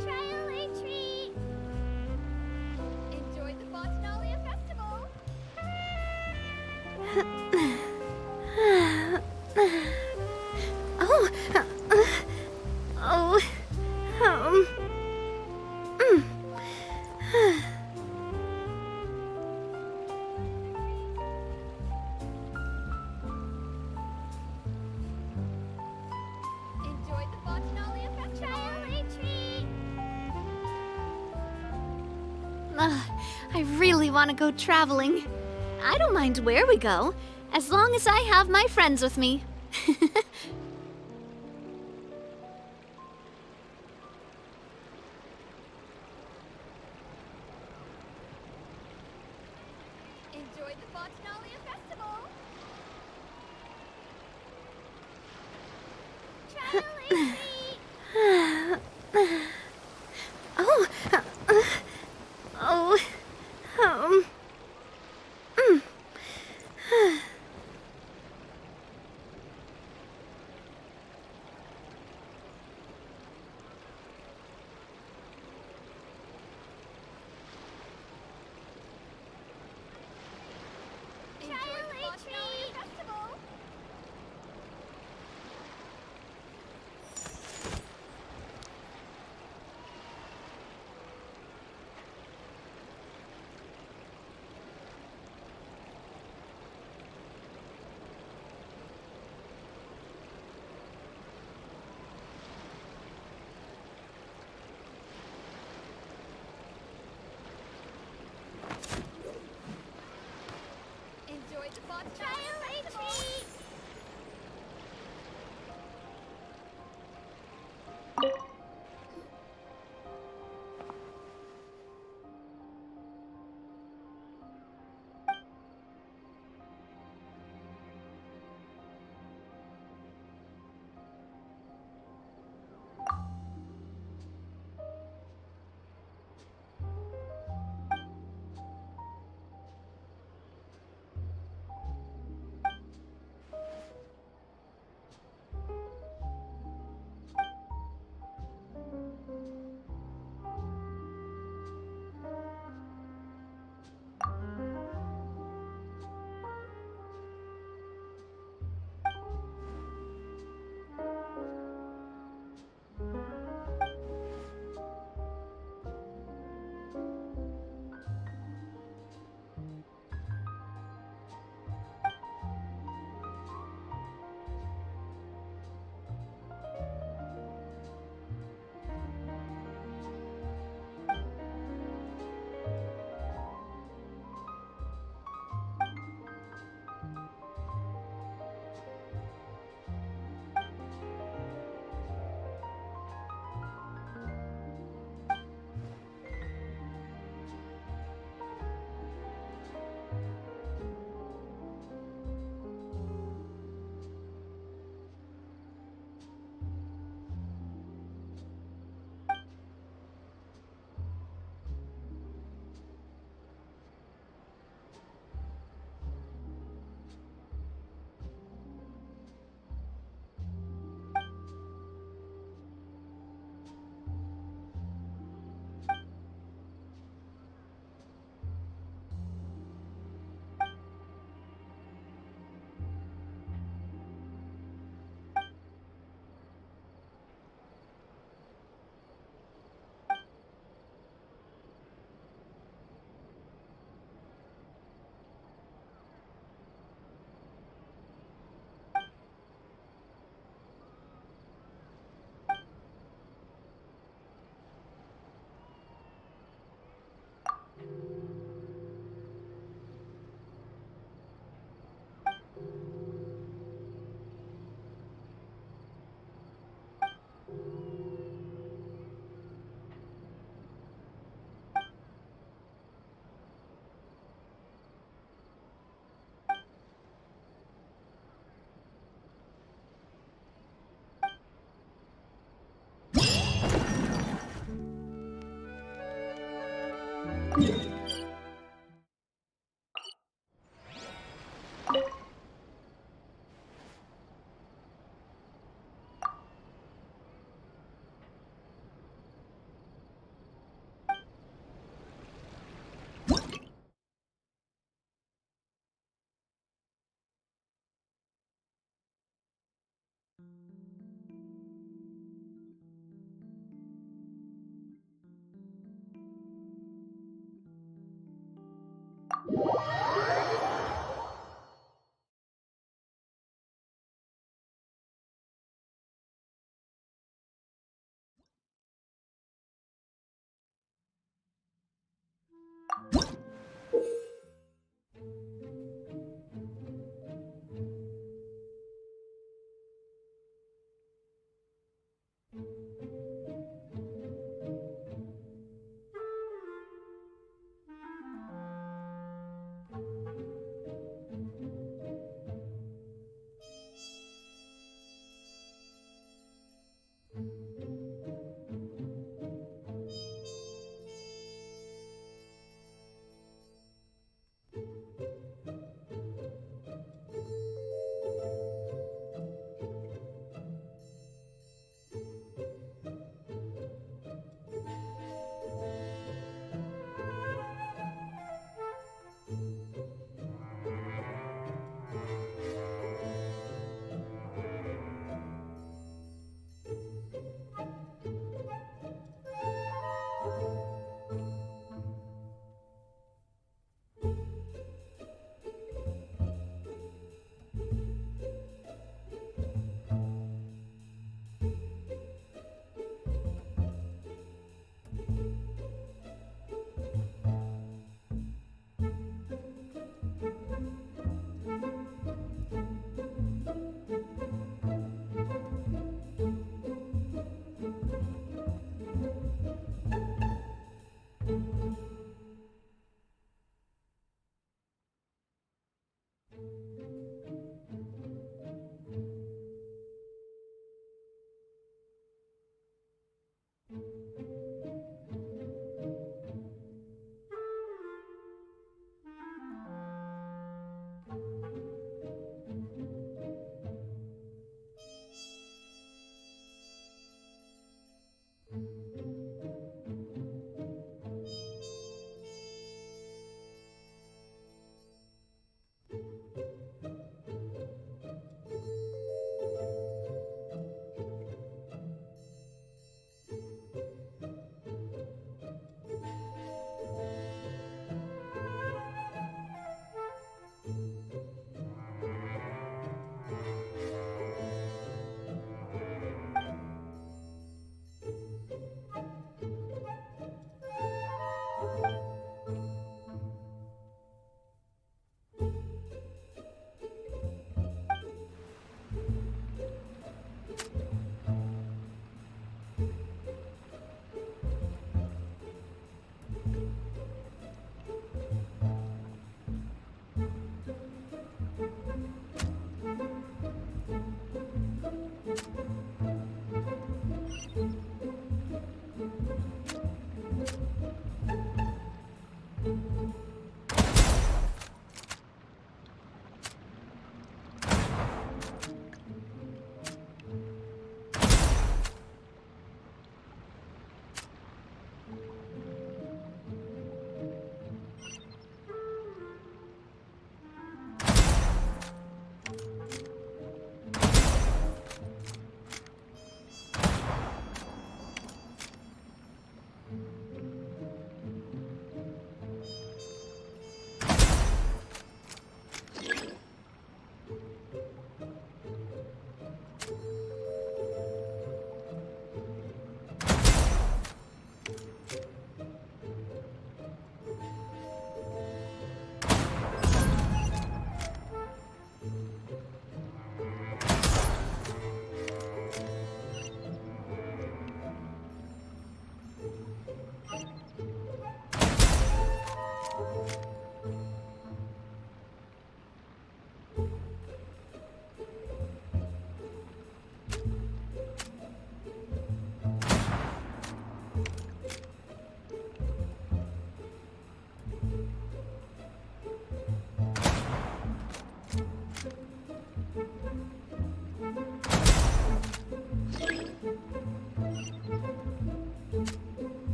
Trial a treat! Enjoy the Fontanalia Festival! I really want to go traveling. I don't mind where we go, as long as I have my friends with me. Enjoy the Fontanalia Festival! Traveling Oh, oh, um, enjoy the Fontanalia Festival!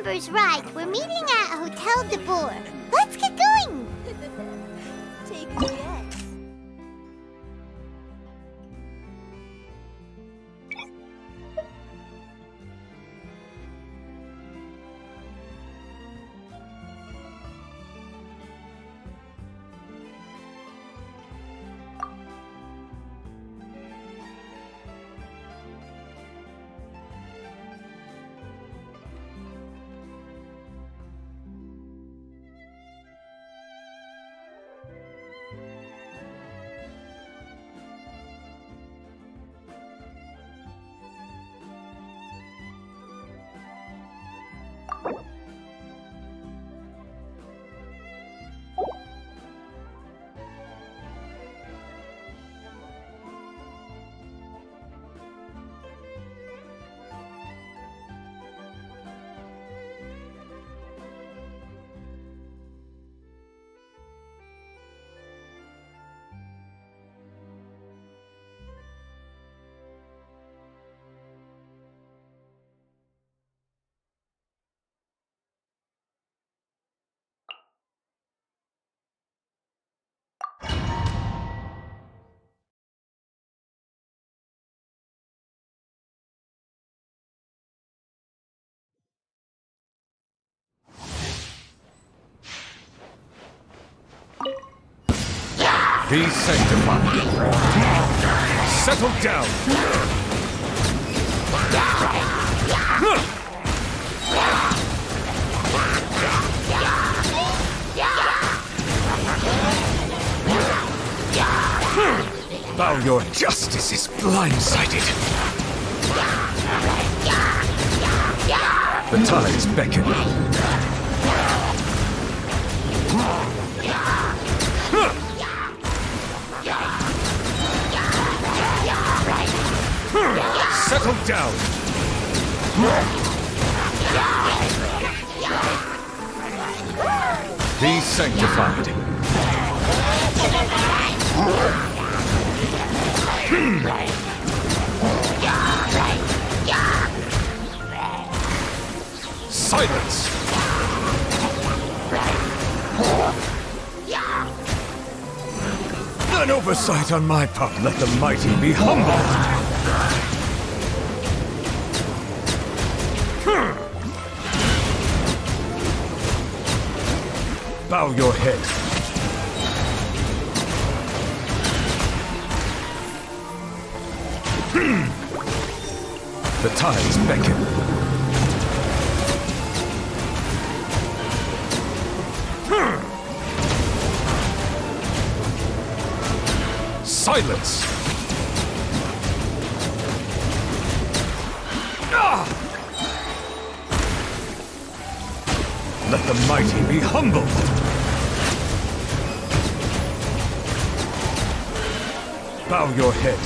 remember's right, we're meeting at Hotel de Boer. Let's get going! Take a guess. Be sanctified. Settle down. Bow your justice is blindsided. The tides beckon. Settle down! Be sanctified. Silence! An oversight on my part. Let the mighty be humbled. Bow your head. The tides beckon. Silence! Let the mighty be humbled! Bow your head.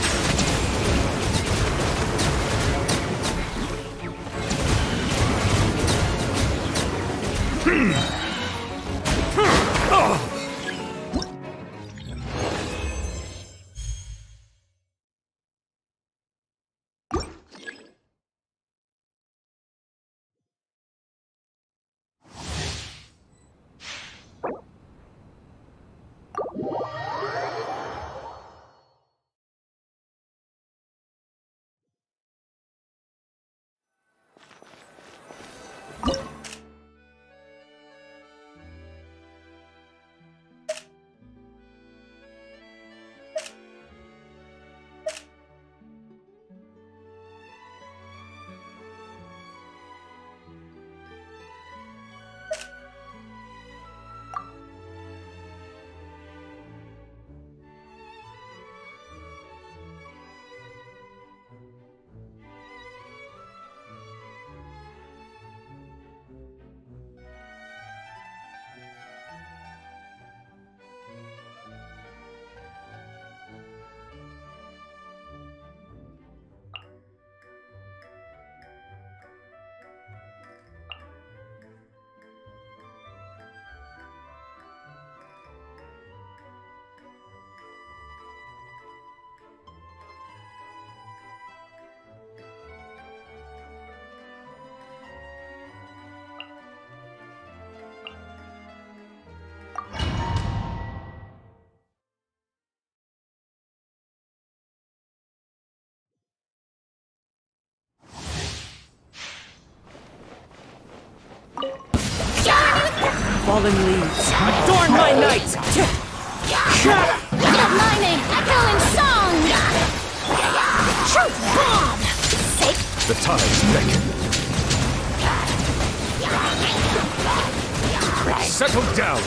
Fallen leaves, adorn my night! Let my name echo in song! Truth bomb! Safe. The tides beckon. Settle down!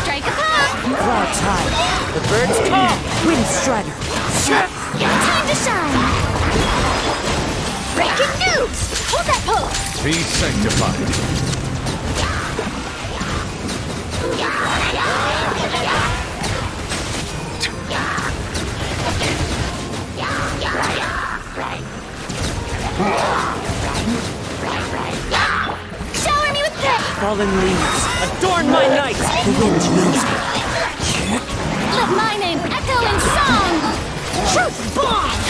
Strike a pop! Clouds high, the birds call, wind strider! Time to shine! Breaking news! Hold that pose! Be sanctified. Shower me with praise! Fallen leaves, adorn my night! The wind knows me. Let my name echo in song! Truth bomb!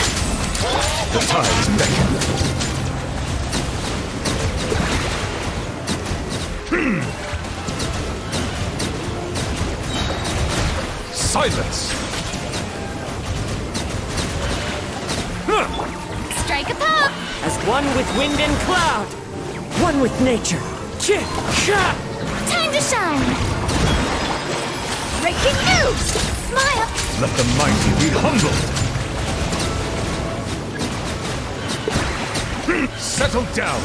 The tides beckon. Silence! Strike a pop! As one with wind and cloud, one with nature. Time to shine! Breaking news! Smile! Let the mighty be humbled! Settle down!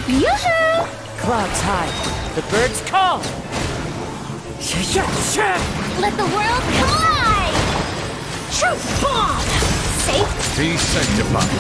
Yoo-hoo! Clouds high, the birds call. Let the world collide! Truth bomb! Safe. Be sanctified.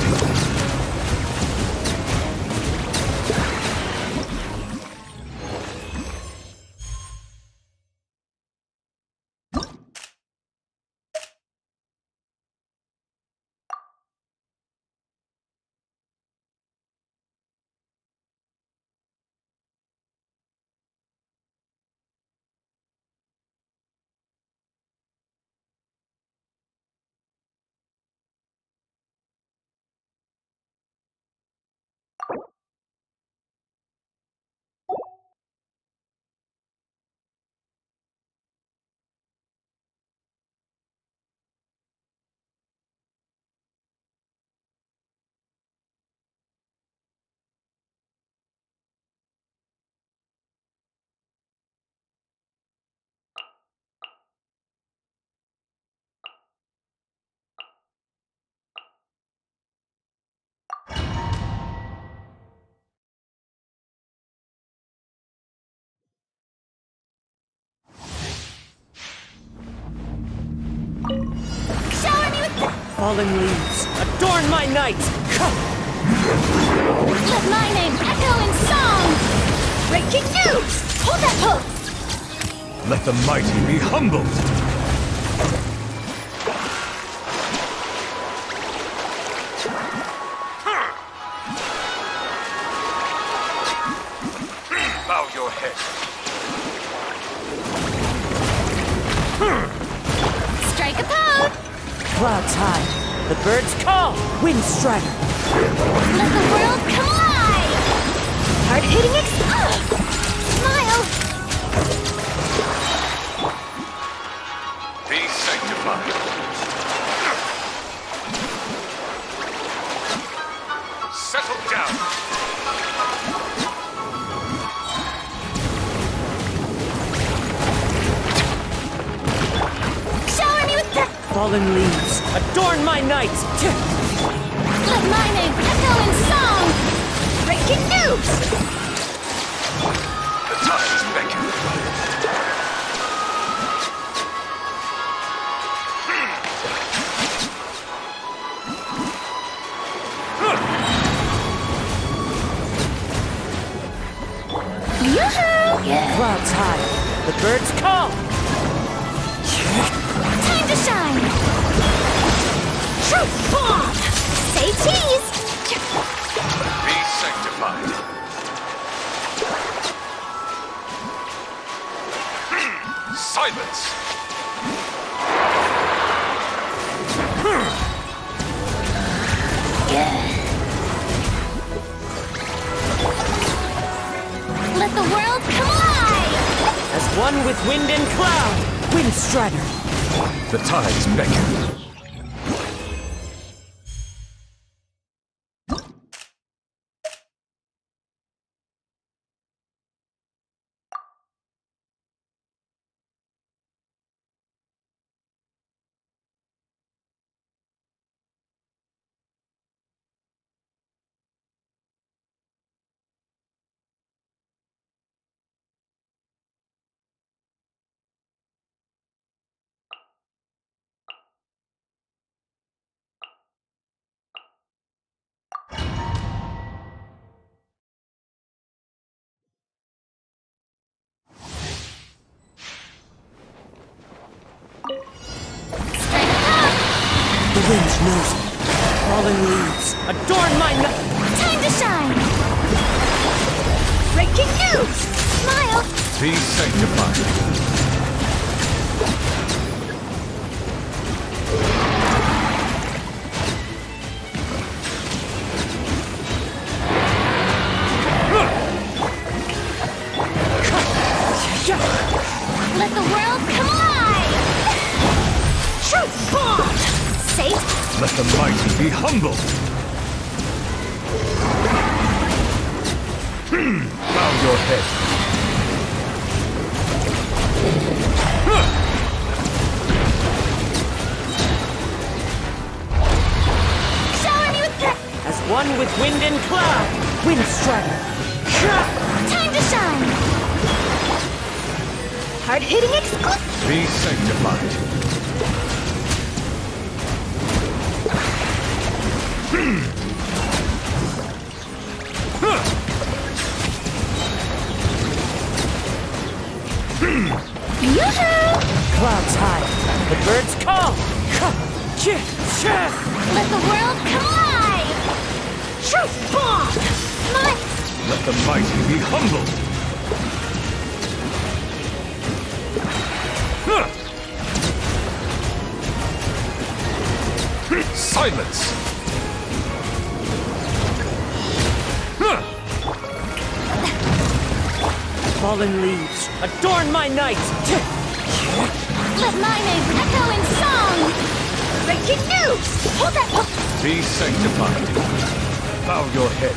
Shower me with Fallen leaves, adorn my night! Let my name echo in song! Breaking news! Hold that pose! Let the mighty be humbled! Bow your head. Strike a pose! Clouds high, the birds call, wind strider! Let the world collide! Hard-hitting Smile! Be sanctified. Settle down. Shower me with Fallen leaves, adorn my night! Let my name echo in song! Breaking news! The tides beckon. Yoo-hoo! Clouds high, the birds call! Time to shine! Truth bomb! Say cheese! Be sanctified. Silence! Let the world collide! one with wind and cloud, Windstrider. The tides beckon. The wind knows me. Falling leaves, adorn my night. Time to shine! Breaking news! Smile! Be sanctified. Let the world come alive! Truth bomb! Safe? Let the mighty be humble. Bow your head. Shower me with As one with wind and cloud, Windstrider. time to shine! Hard-hitting exclusive! Be sanctified. Yoo-hoo! Clouds high, the birds call. Let the world come alive! Truth bomb! Let the mighty be humbled. Silence! Fallen leaves, adorn my night. Let my name echo in song! Breaking news! Hold that! Be sanctified. Bow your head.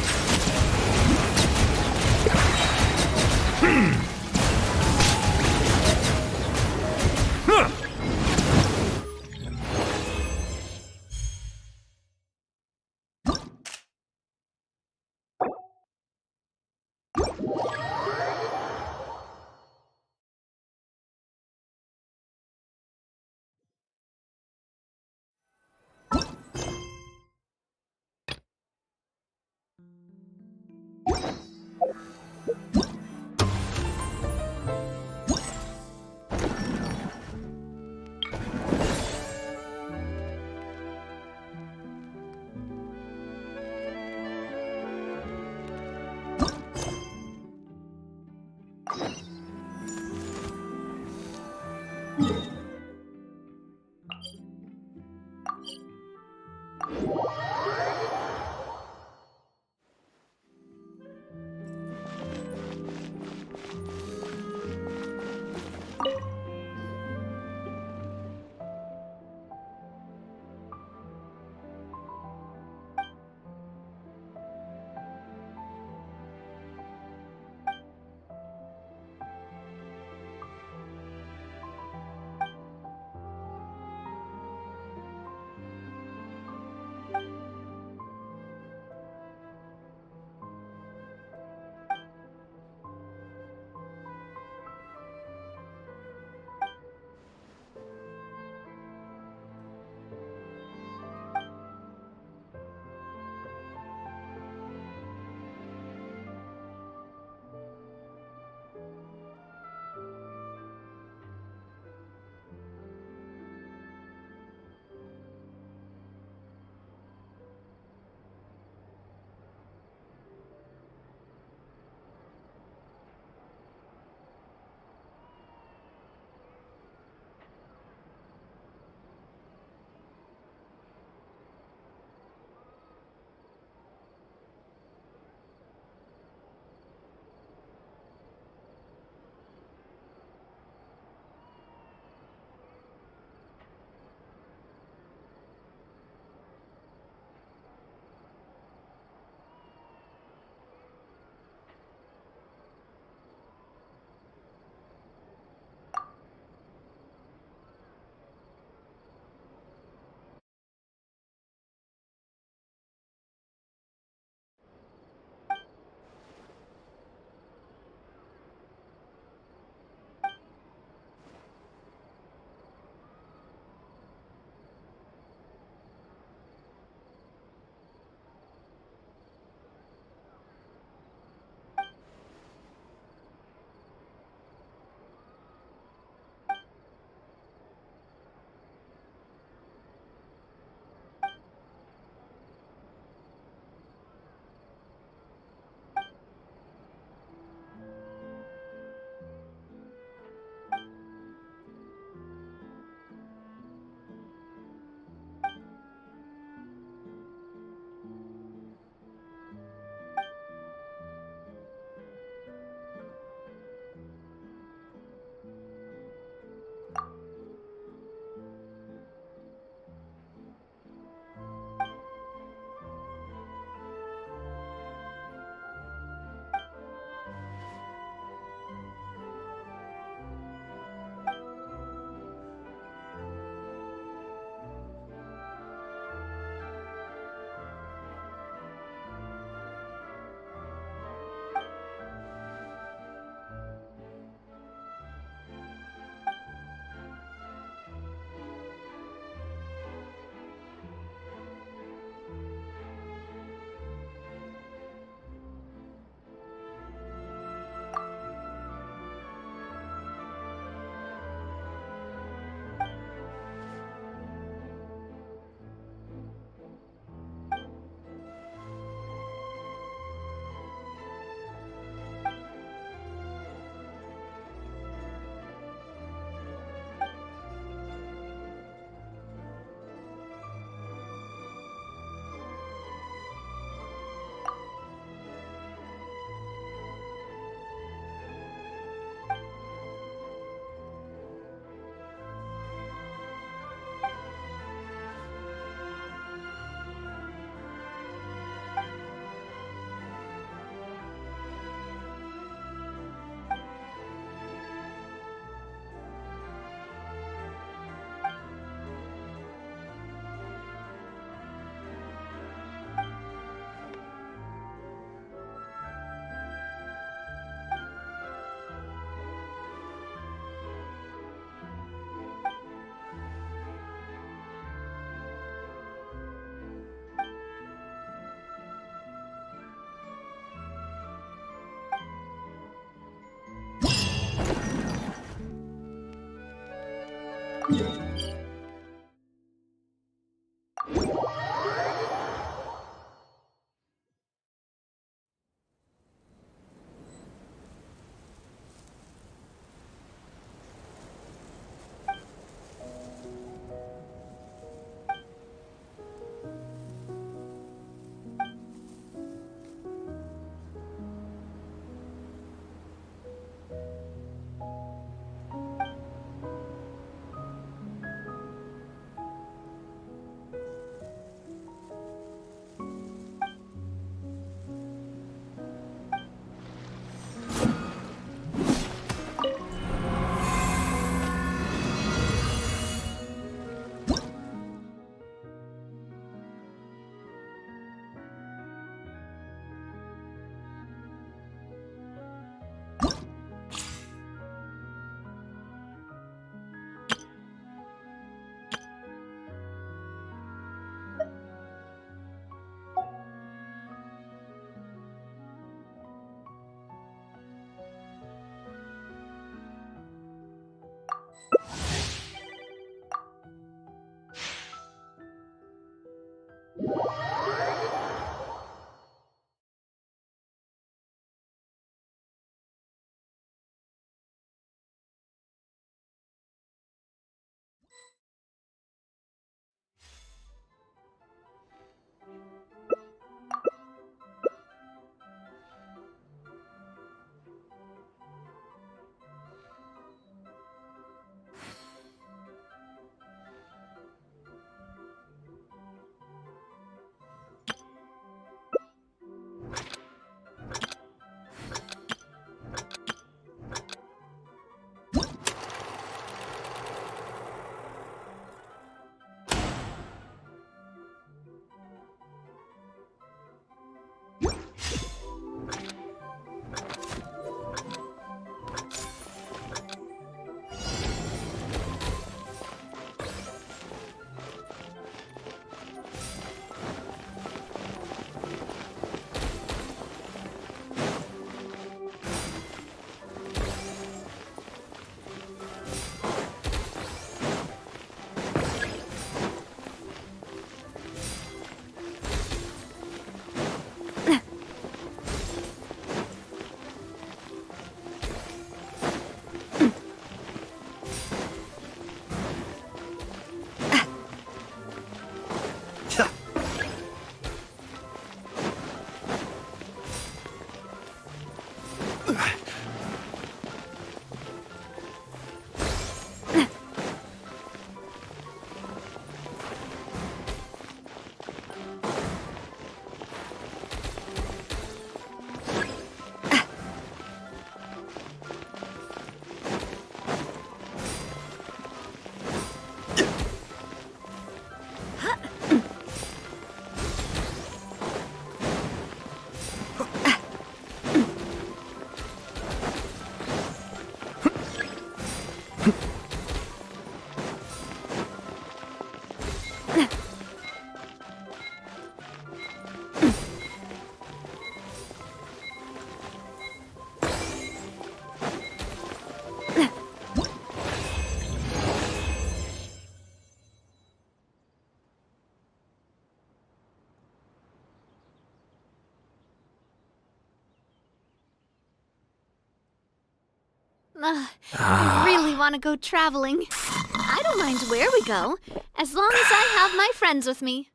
I really want to go traveling. I don't mind where we go, as long as I have my friends with me.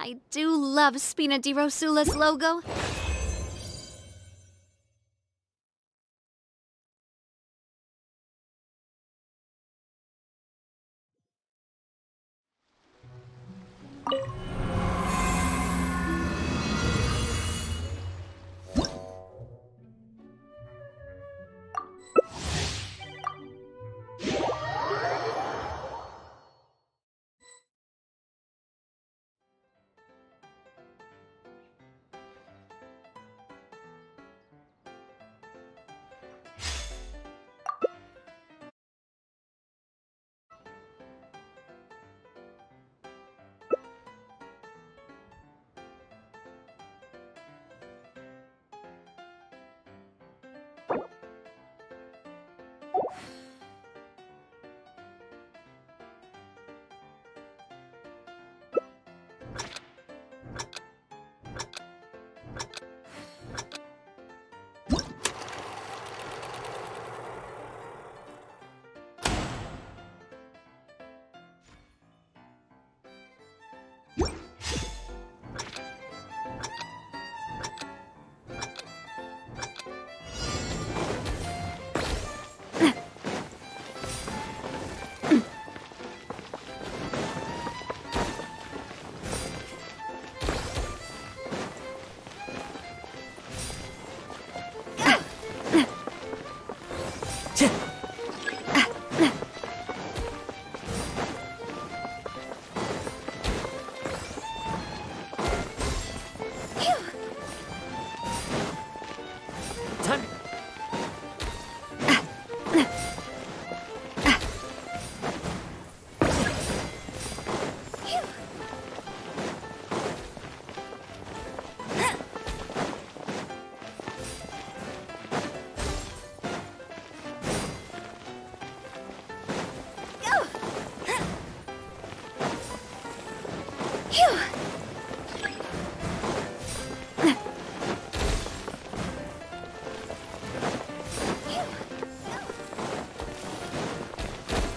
I do love Spina di Rosula's logo.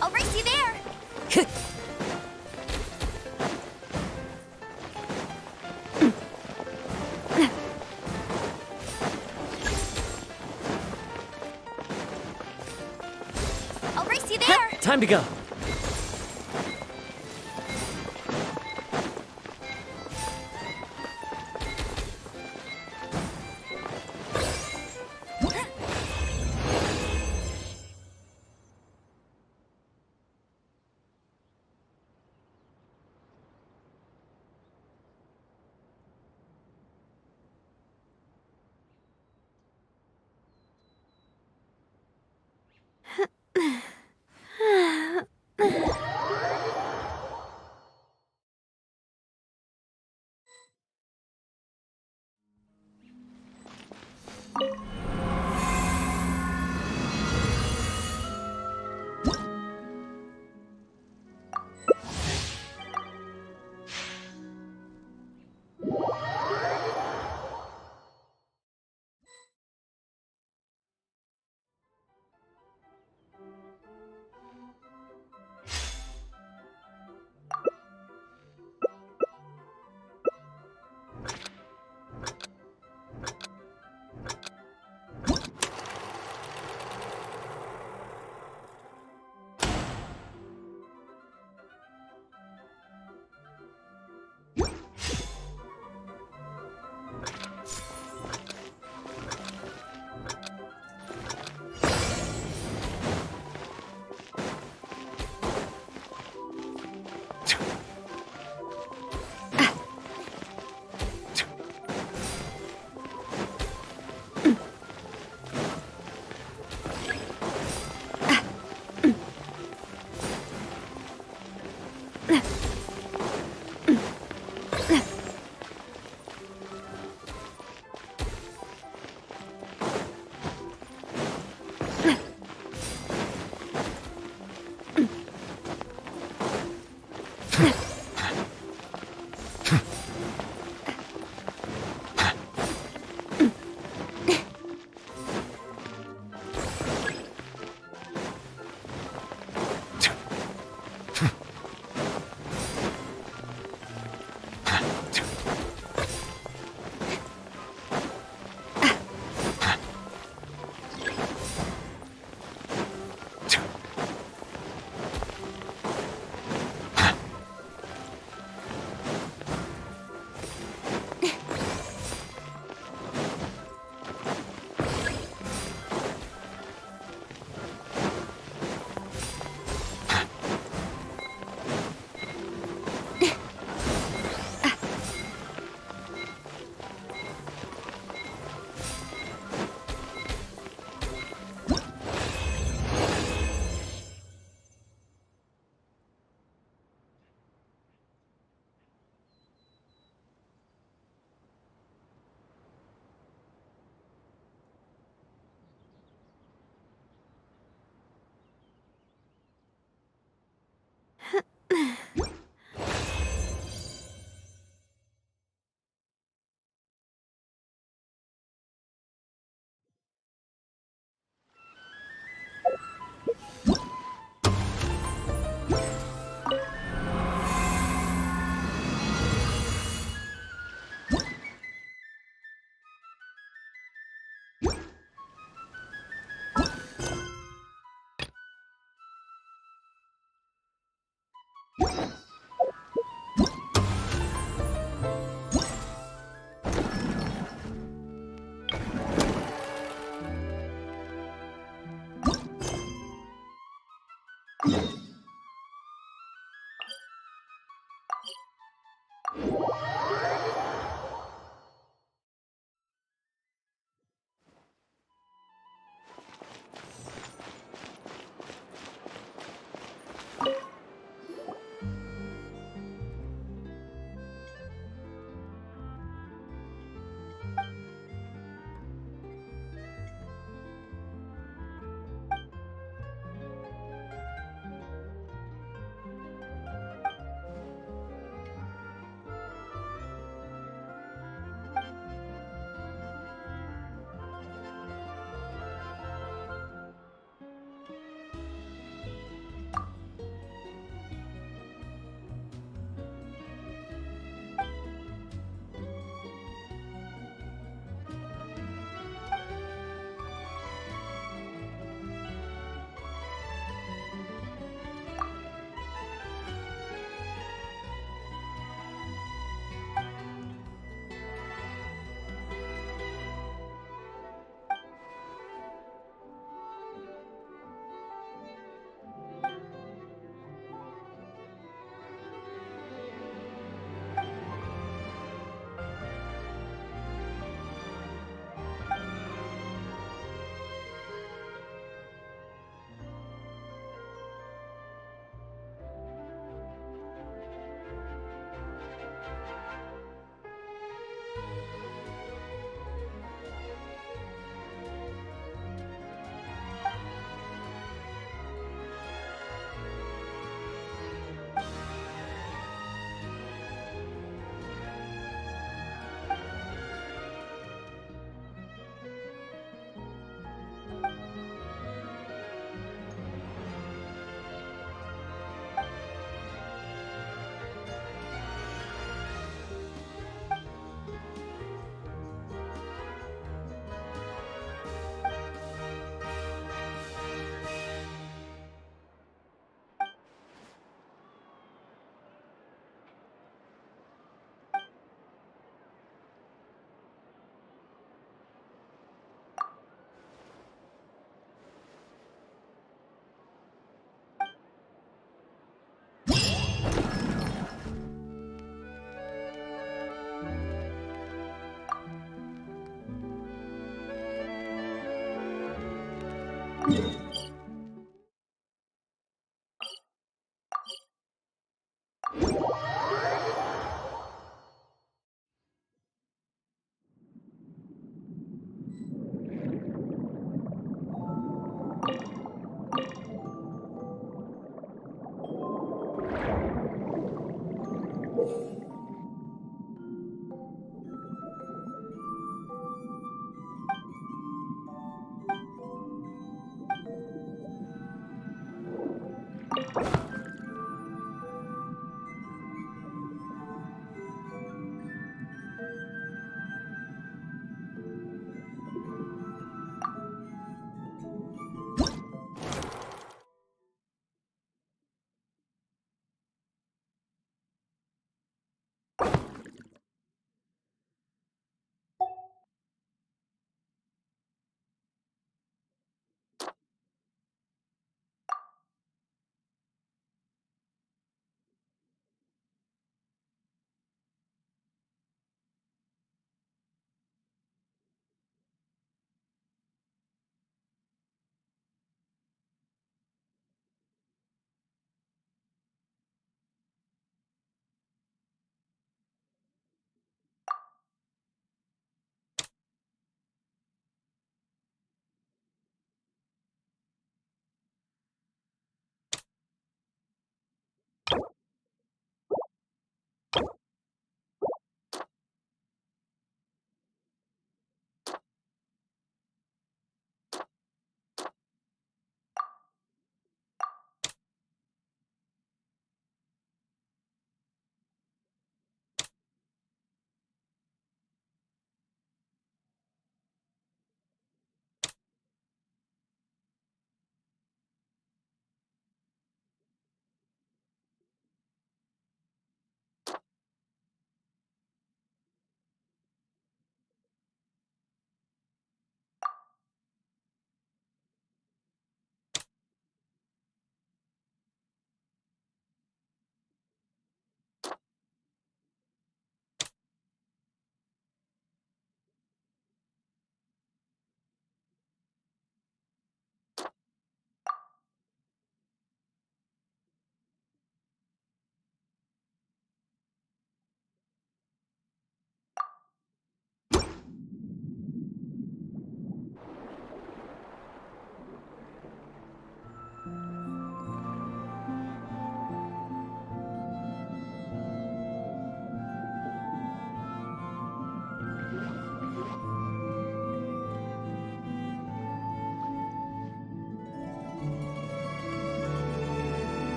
I'll race you there! I'll race you there! Time to go.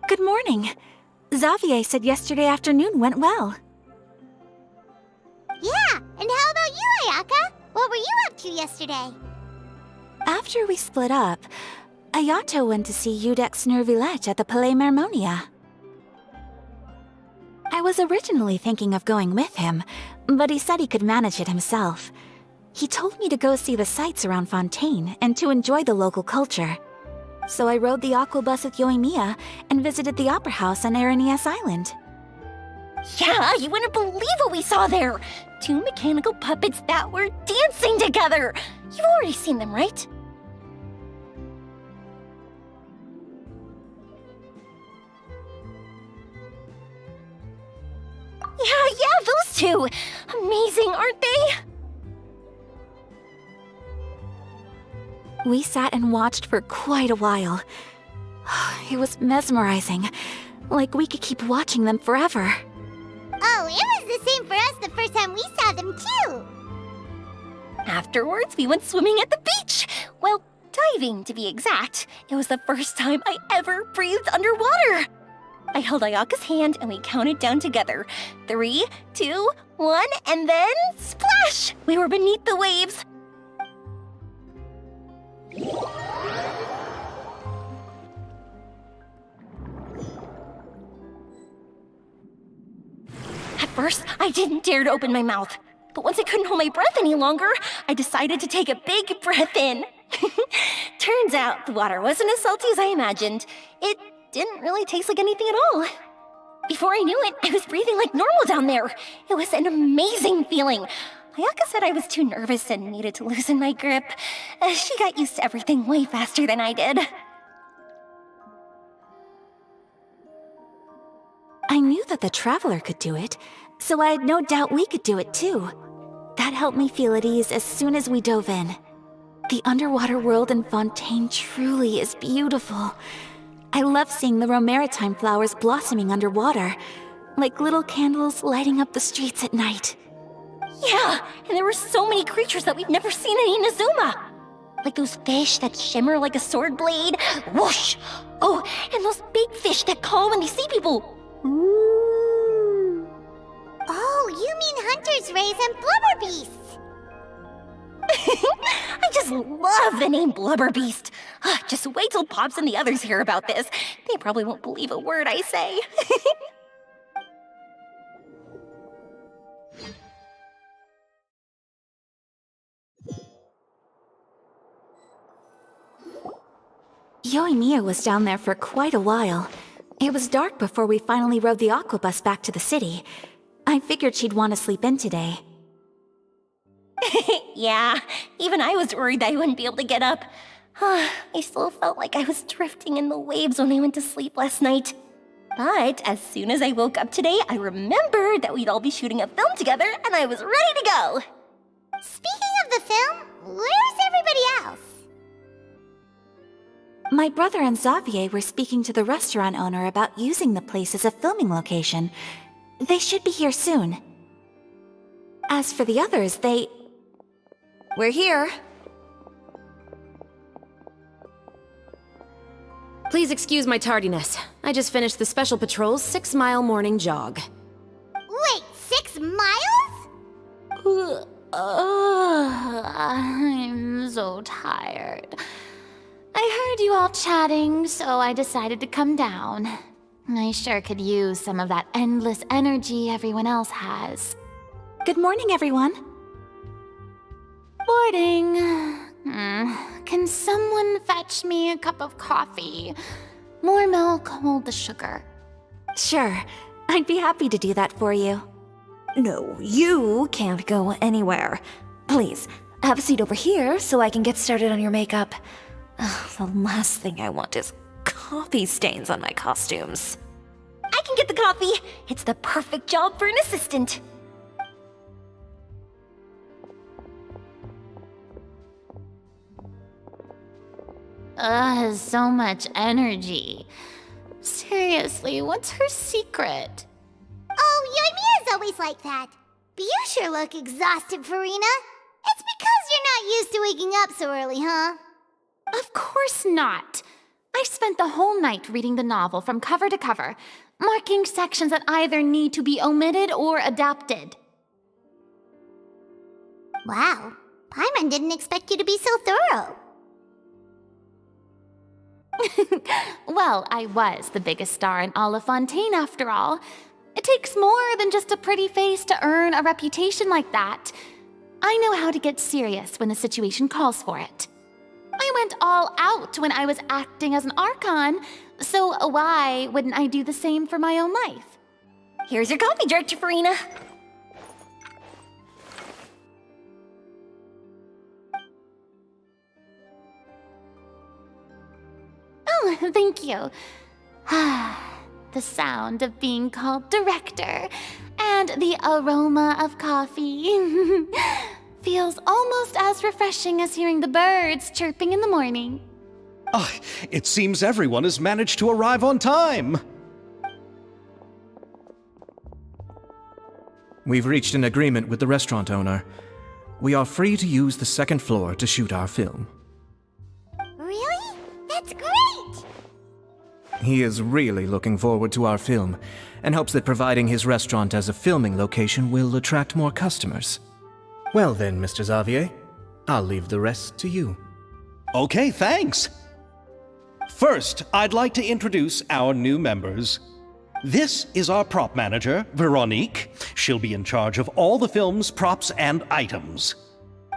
Good morning. Xavier said yesterday afternoon went well. Yeah, and how about you, Ayaka? What were you up to yesterday? After we split up, Ayato went to see Udex Nervillette at the Palais Mermonia. I was originally thinking of going with him, but he said he could manage it himself. He told me to go see the sights around Fontaine and to enjoy the local culture. So I rode the aqua bus with Yoimiya and visited the opera house on Aranias Island. Yeah, you wouldn't believe what we saw there! 2 mechanical puppets that were dancing together! You've already seen them, right? Yeah, those two! Amazing, aren't they? We sat and watched for quite a while. It was mesmerizing. Like we could keep watching them forever. Oh, it was the same for us the first time we saw them, too. Afterwards, we went swimming at the beach! Well, diving, to be exact. It was the first time I ever breathed underwater! I held Ayaka's hand and we counted down together. 3, 2, 1, and then splash! We were beneath the waves. At first, I didn't dare to open my mouth. But once I couldn't hold my breath any longer, I decided to take a big breath in. Turns out the water wasn't as salty as I imagined. It didn't really taste like anything at all. Before I knew it, I was breathing like normal down there. It was an amazing feeling. Ayaka said I was too nervous and needed to loosen my grip. She got used to everything way faster than I did. I knew that the Traveler could do it, so I had no doubt we could do it too. That helped me feel at ease as soon as we dove in. The underwater world in Fontaine truly is beautiful. I love seeing the Romaritime flowers blossoming underwater, like little candles lighting up the streets at night. Yeah, and there were so many creatures that we've never seen in Inazuma. Like those fish that shimmer like a sword blade. Whoosh! Oh, and those big fish that call when they see people. Ooh. Oh, you mean Hunter's Rays and Blubber Beasts. I just love the name Blubber Beast. Just wait till Pops and the others hear about this. They probably won't believe a word I say. Yoimiya was down there for quite a while. It was dark before we finally rode the aqua bus back to the city. I figured she'd want to sleep in today. Yeah, even I was worried that I wouldn't be able to get up. I still felt like I was drifting in the waves when I went to sleep last night. But as soon as I woke up today, I remembered that we'd all be shooting a film together, and I was ready to go. Speaking of the film, where's everybody else? My brother and Xavier were speaking to the restaurant owner about using the place as a filming location. They should be here soon. As for the others, We're here. Please excuse my tardiness. I just finished the Special Patrol's 6-mile morning jog. Wait, 6 miles? I'm so tired. I heard you all chatting, so I decided to come down. I sure could use some of that endless energy everyone else has. Good morning, everyone. Morning. Can someone fetch me a cup of coffee? More milk, hold the sugar. Sure, I'd be happy to do that for you. No, you can't go anywhere. Please, have a seat over here so I can get started on your makeup. The last thing I want is coffee stains on my costumes. I can get the coffee. It's the perfect job for an assistant. So much energy. Seriously, what's her secret? Oh, Yoimiya's always like that. But you sure look exhausted, Farina. It's because you're not used to waking up so early, huh? Of course not. I spent the whole night reading the novel from cover to cover, marking sections that either need to be omitted or adapted. Wow, Paimon didn't expect you to be so thorough. Well, I was the biggest star in all of Fontaine after all. It takes more than just a pretty face to earn a reputation like that. I know how to get serious when the situation calls for it. I went all out when I was acting as an Archon, so why wouldn't I do the same for my own life? Here's your coffee, Director Farina. Oh, thank you. The sound of being called director and the aroma of coffee feels almost as refreshing as hearing the birds chirping in the morning. Oh, it seems everyone has managed to arrive on time. We've reached an agreement with the restaurant owner. We are free to use the second floor to shoot our film. Really? That's great! He is really looking forward to our film, and hopes that providing his restaurant as a filming location will attract more customers. Well then, Mr. Xavier, I'll leave the rest to you. Okay, thanks. First, I'd like to introduce our new members. This is our prop manager, Veronique. She'll be in charge of all the film's props and items.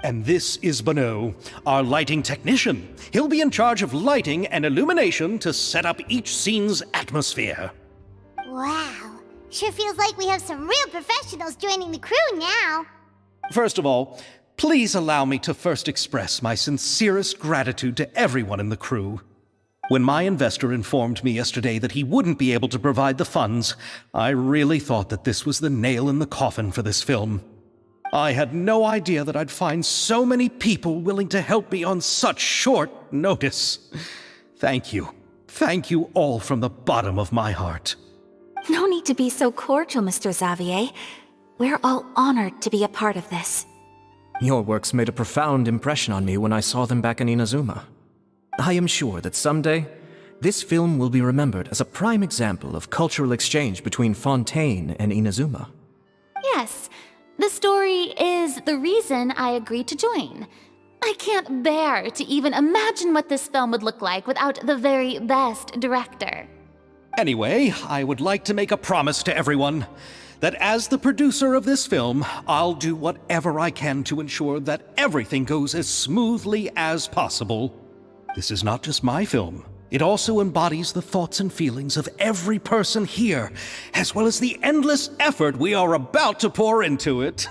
And this is Bonneau, our lighting technician. He'll be in charge of lighting and illumination to set up each scene's atmosphere. Wow. Sure feels like we have some real professionals joining the crew now. First of all, please allow me to first express my sincerest gratitude to everyone in the crew. When my investor informed me yesterday that he wouldn't be able to provide the funds, I really thought that this was the nail in the coffin for this film. I had no idea that I'd find so many people willing to help me on such short notice. Thank you. Thank you all from the bottom of my heart. No need to be so cordial, Mr. Xavier. We're all honored to be a part of this. Your works made a profound impression on me when I saw them back in Inazuma. I am sure that someday, this film will be remembered as a prime example of cultural exchange between Fontaine and Inazuma. Yes, the story is the reason I agreed to join. I can't bear to even imagine what this film would look like without the very best director. Anyway, I would like to make a promise to everyone that as the producer of this film, I'll do whatever I can to ensure that everything goes as smoothly as possible. This is not just my film. It also embodies the thoughts and feelings of every person here, as well as the endless effort we are about to pour into it.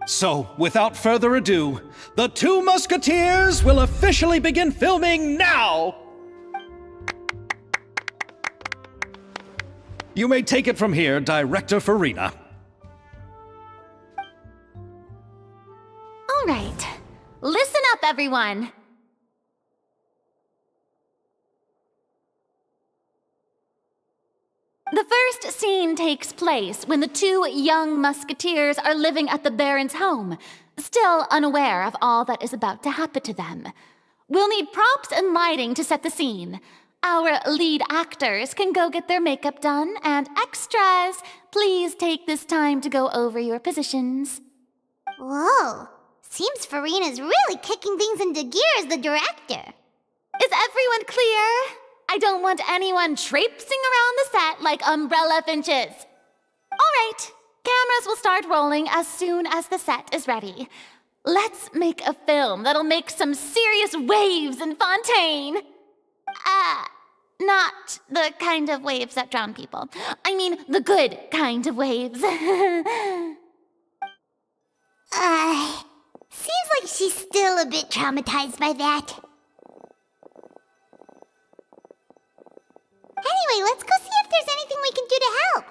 So, without further ado, the Two Musketeers will officially begin filming now! You may take it from here, Director Farina. All right, listen up, everyone. The first scene takes place when the two young musketeers are living at the Baron's home, still unaware of all that is about to happen to them. We'll need props and lighting to set the scene. Our lead actors can go get their makeup done, and extras, please take this time to go over your positions. Whoa. Seems Farina's really kicking things into gear as the director. Is everyone clear? I don't want anyone traipsing around the set like umbrella finches. All right, cameras will start rolling as soon as the set is ready. Let's make a film that'll make some serious waves in Fontaine. Not the kind of waves that drown people. I mean, the good kind of waves. Seems like she's still a bit traumatized by that. Anyway, let's go see if there's anything we can do to help.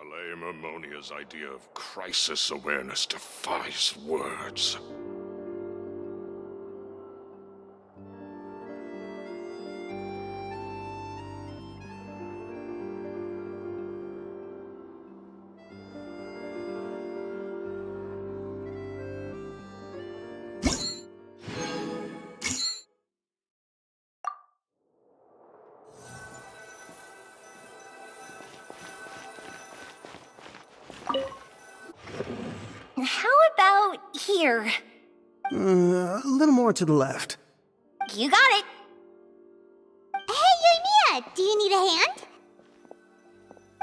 Valet Mermonia's idea of crisis awareness defies words. How about here? A little more to the left. You got it. Hey, Yoimiya, do you need a hand?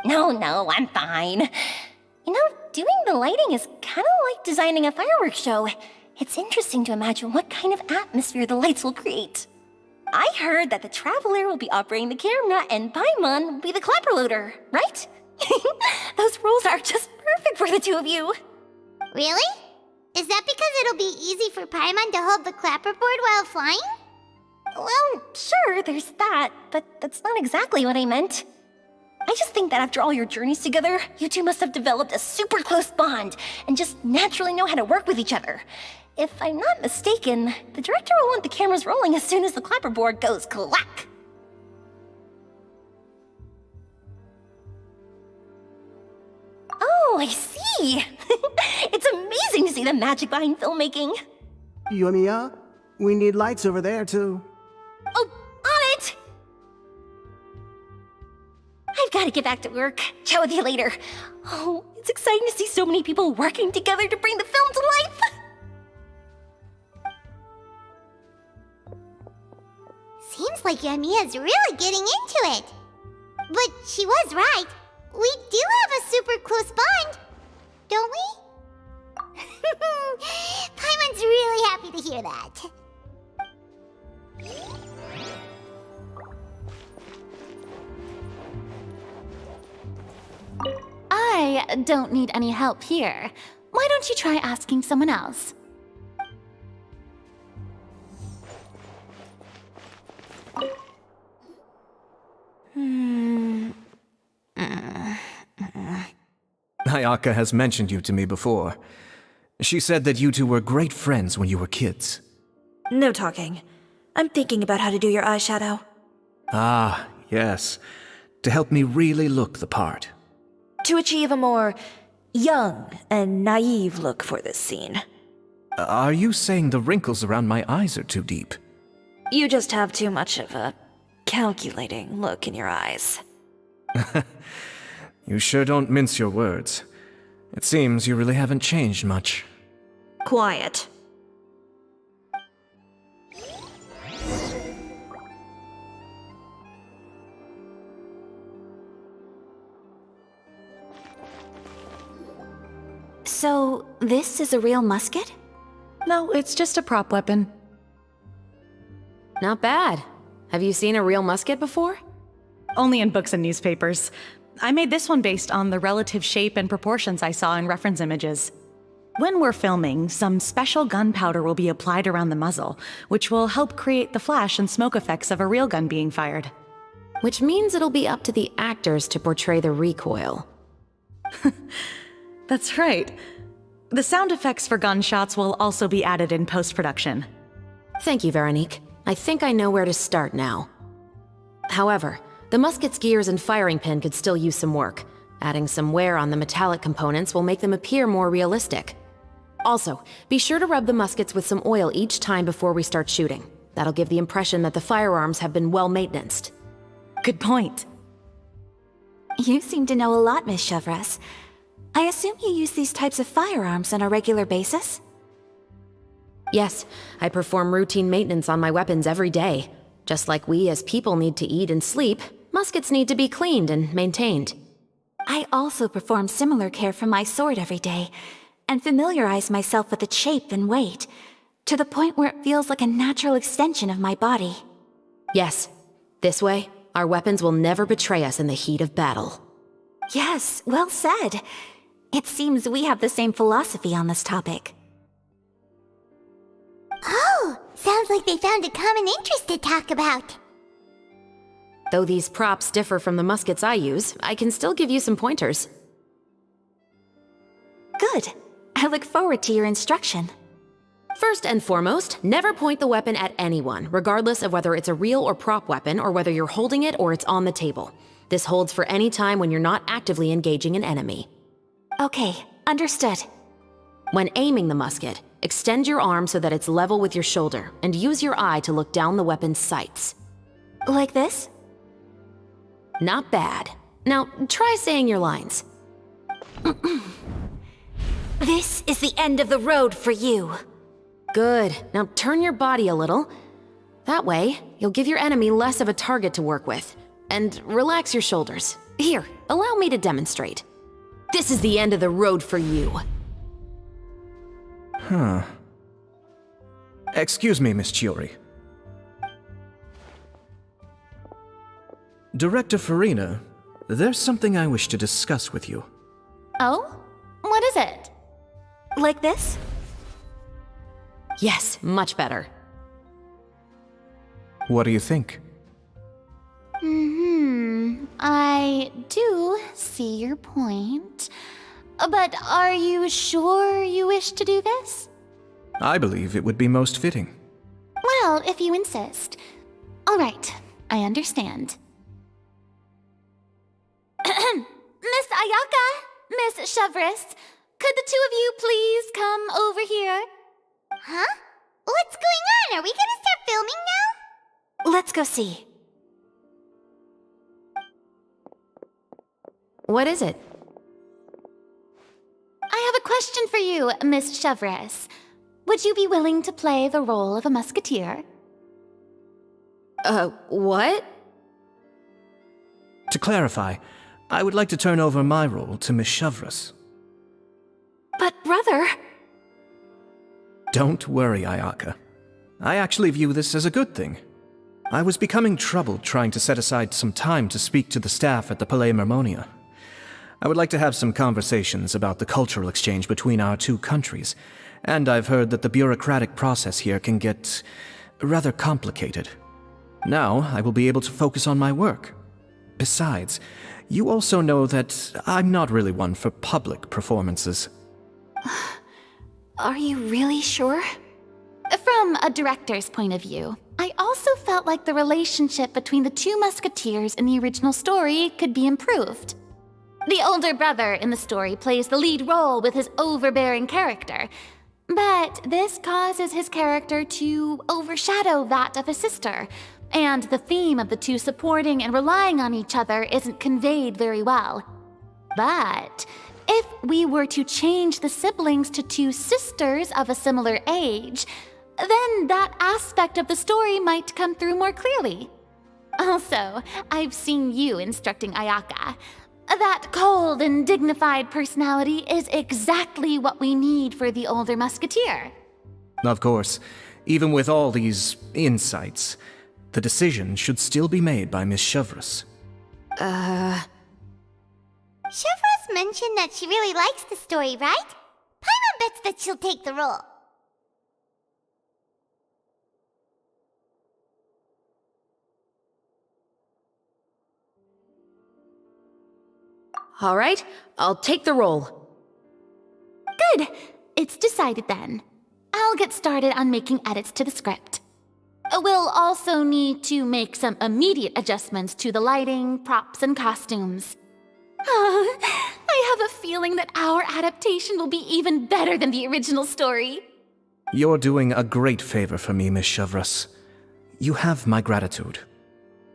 No, I'm fine. You know, doing the lighting is kind of like designing a fireworks show. It's interesting to imagine what kind of atmosphere the lights will create. I heard that the Traveler will be operating the camera and Paimon will be the clapper loader, right? Those roles are just perfect for the two of you. Really? Is that because it'll be easy for Paimon to hold the clapperboard while flying? Well, sure, there's that, but that's not exactly what I meant. I just think that after all your journeys together, you two must have developed a super close bond and just naturally know how to work with each other. If I'm not mistaken, the director will want the cameras rolling as soon as the clapperboard goes clack. Oh, I see! It's amazing to see the magic behind filmmaking. Yoimiya, we need lights over there, too. Oh, on it! I've got to get back to work. Chat with you later. Oh, it's exciting to see so many people working together to bring the film to life. Seems like Yoimiya's really getting into it. But she was right. We do have a super close bond, don't we? Paimon's really happy to hear that. I don't need any help here. Why don't you try asking someone else? Ayaka has mentioned you to me before. She said that you two were great friends when you were kids. No talking. I'm thinking about how to do your eyeshadow. Ah, yes. To help me really look the part. To achieve a more young and naive look for this scene. Are you saying the wrinkles around my eyes are too deep? You just have too much of a calculating look in your eyes. You sure don't mince your words. It seems you really haven't changed much. Quiet. So, this is a real musket? No, it's just a prop weapon. Not bad. Have you seen a real musket before? Only in books and newspapers. I made this one based on the relative shape and proportions I saw in reference images. When we're filming, some special gunpowder will be applied around the muzzle, which will help create the flash and smoke effects of a real gun being fired. Which means it'll be up to the actors to portray the recoil. That's right. The sound effects for gunshots will also be added in post-production. Thank you, Veronique. I think I know where to start now. However, the musket's gears and firing pin could still use some work. Adding some wear on the metallic components will make them appear more realistic. Also, be sure to rub the muskets with some oil each time before we start shooting. That'll give the impression that the firearms have been well maintained. Good point. You seem to know a lot, Miss Chevres. I assume you use these types of firearms on a regular basis? Yes, I perform routine maintenance on my weapons every day. Just like we as people need to eat and sleep, muskets need to be cleaned and maintained. I also perform similar care for my sword every day, and familiarize myself with its shape and weight, to the point where it feels like a natural extension of my body. Yes, this way, our weapons will never betray us in the heat of battle. Yes, well said. It seems we have the same philosophy on this topic. Oh, sounds like they found a common interest to talk about. Though these props differ from the muskets I use, I can still give you some pointers. Good. I look forward to your instruction. First and foremost, never point the weapon at anyone, regardless of whether it's a real or prop weapon or whether you're holding it or it's on the table. This holds for any time when you're not actively engaging an enemy. Okay, understood. When aiming the musket, extend your arm so that it's level with your shoulder and use your eye to look down the weapon's sights. Like this? Not bad. Now, try saying your lines. This is the end of the road for you. Good. Now turn your body a little. That way, you'll give your enemy less of a target to work with. And relax your shoulders. Here, allow me to demonstrate. This is the end of the road for you. Huh. Excuse me, Miss Chiori. Director Farina, there's something I wish to discuss with you. Oh? What is it? Like this? Yes, much better. What do you think? I do see your point. But are you sure you wish to do this? I believe it would be most fitting. Well, if you insist. All right, I understand. Miss Ayaka, Miss Chevris, could the two of you please come over here? Huh? What's going on? Are we gonna start filming now? Let's go see. What is it? I have a question for you, Miss Chevris. Would you be willing to play the role of a musketeer? What? To clarify, I would like to turn over my role to Miss Chevris. But brother... Don't worry, Ayaka. I actually view this as a good thing. I was becoming troubled trying to set aside some time to speak to the staff at the Palais Mermonia. I would like to have some conversations about the cultural exchange between our two countries, and I've heard that the bureaucratic process here can get rather complicated. Now, I will be able to focus on my work. Besides, you also know that I'm not really one for public performances. Are you really sure? From a director's point of view, I also felt like the relationship between the two musketeers in the original story could be improved. The older brother in the story plays the lead role with his overbearing character, but this causes his character to overshadow that of his sister, and the theme of the two supporting and relying on each other isn't conveyed very well. But if we were to change the siblings to two sisters of a similar age, then that aspect of the story might come through more clearly. Also, I've seen you instructing Ayaka. That cold and dignified personality is exactly what we need for the older musketeer. Of course, even with all these insights, the decision should still be made by Miss Chevris. Chevros mentioned that she really likes the story, right? Paimon bets that she'll take the role. All right, I'll take the role. Good. It's decided then. I'll get started on making edits to the script. We'll also need to make some immediate adjustments to the lighting, props, and costumes. I have a feeling that our adaptation will be even better than the original story. You're doing a great favor for me, Miss Chevris. You have my gratitude.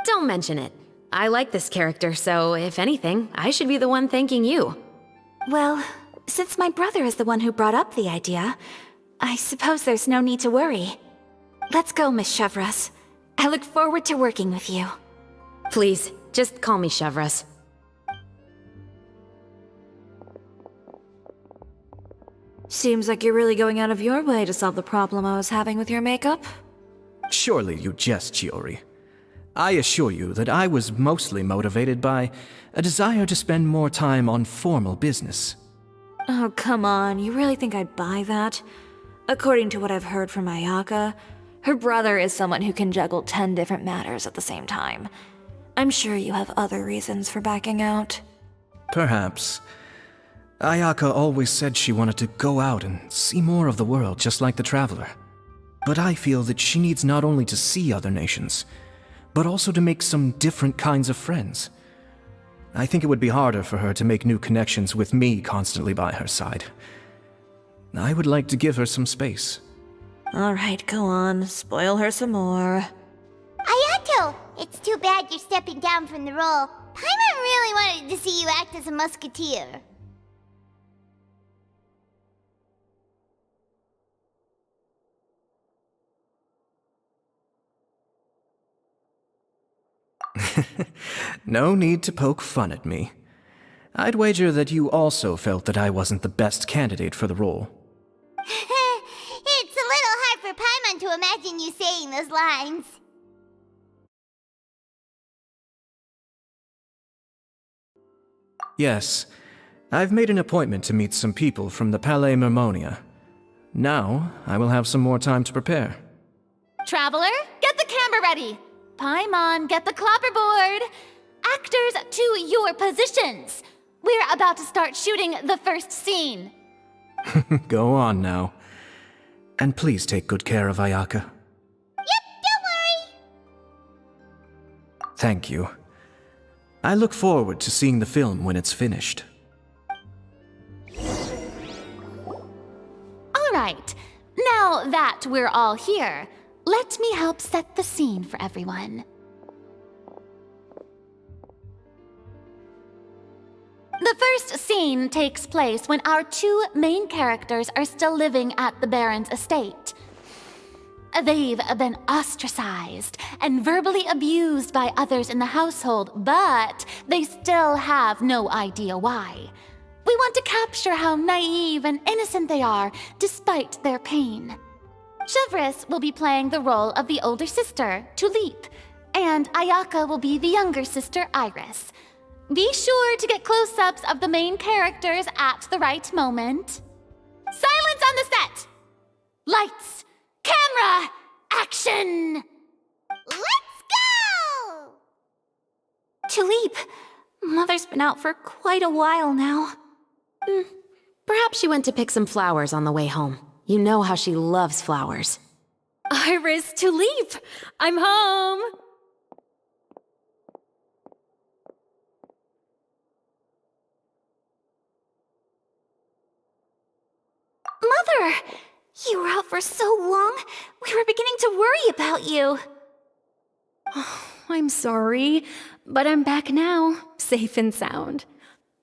Don't mention it. I like this character, so if anything, I should be the one thanking you. Well, since my brother is the one who brought up the idea, I suppose there's no need to worry. Let's go, Miss Chevris. I look forward to working with you. Please, just call me Chevris. Seems like you're really going out of your way to solve the problem I was having with your makeup. Surely you jest, Chiori. I assure you that I was mostly motivated by a desire to spend more time on formal business. Oh, come on. You really think I'd buy that? According to what I've heard from Ayaka, her brother is someone who can juggle 10 different matters at the same time. I'm sure you have other reasons for backing out. Perhaps. Ayaka always said she wanted to go out and see more of the world, just like the Traveler. But I feel that she needs not only to see other nations, but also to make some different kinds of friends. I think it would be harder for her to make new connections with me constantly by her side. I would like to give her some space. Alright, go on. Spoil her some more. Ayato! It's too bad you're stepping down from the role. Paimon really wanted to see you act as a musketeer. No need to poke fun at me. I'd wager that you also felt that I wasn't the best candidate for the role. It's a little hard for Paimon to imagine you saying those lines. Yes, I've made an appointment to meet some people from the Palais Mermonia. Now, I will have some more time to prepare. Traveler, get the camera ready. Paimon, get the clapperboard. Actors, to your positions. We're about to start shooting the first scene. Go on now. And please take good care of Ayaka. Yep, don't worry. Thank you. I look forward to seeing the film when it's finished. All right, now that we're all here, let me help set the scene for everyone. The first scene takes place when our two main characters are still living at the Baron's estate. They've been ostracized and verbally abused by others in the household, but they still have no idea why. We want to capture how naive and innocent they are despite their pain. Chevris will be playing the role of the older sister, Tulip, and Ayaka will be the younger sister, Iris. Be sure to get close-ups of the main characters at the right moment. Silence on the set! Lights, camera, action! Let's go! Tulip, Mother's been out for quite a while now. Perhaps she went to pick some flowers on the way home. You know how she loves flowers. Iris, Tulip, I'm home! Mother! You were out for so long, we were beginning to worry about you. I'm sorry, but I'm back now, safe and sound.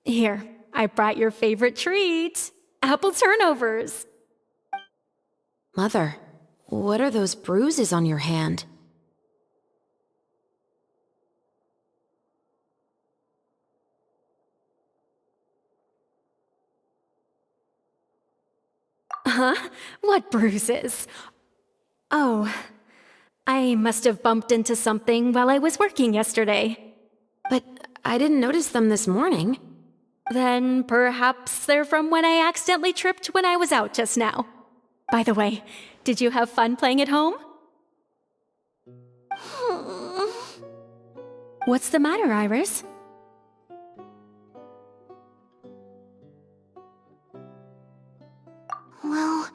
Here, I brought your favorite treat, apple turnovers. Mother, what are those bruises on your hand? Huh? What bruises? Oh, I must have bumped into something while I was working yesterday. But I didn't notice them this morning. Then perhaps they're from when I accidentally tripped when I was out just now. By the way, did you have fun playing at home? What's the matter, Iris? Well,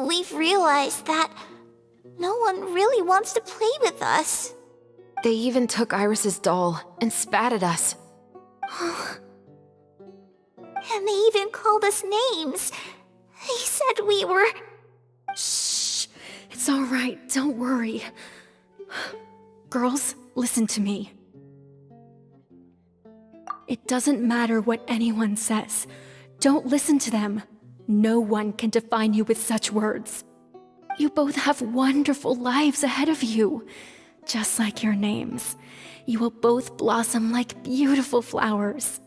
we've realized that no one really wants to play with us. They even took Iris's doll and spat at us. And they even called us names. They said we were... Shh! It's all right, don't worry. Girls, listen to me. It doesn't matter what anyone says. Don't listen to them. No one can define you with such words. You both have wonderful lives ahead of you. Just like your names. You will both blossom like beautiful flowers.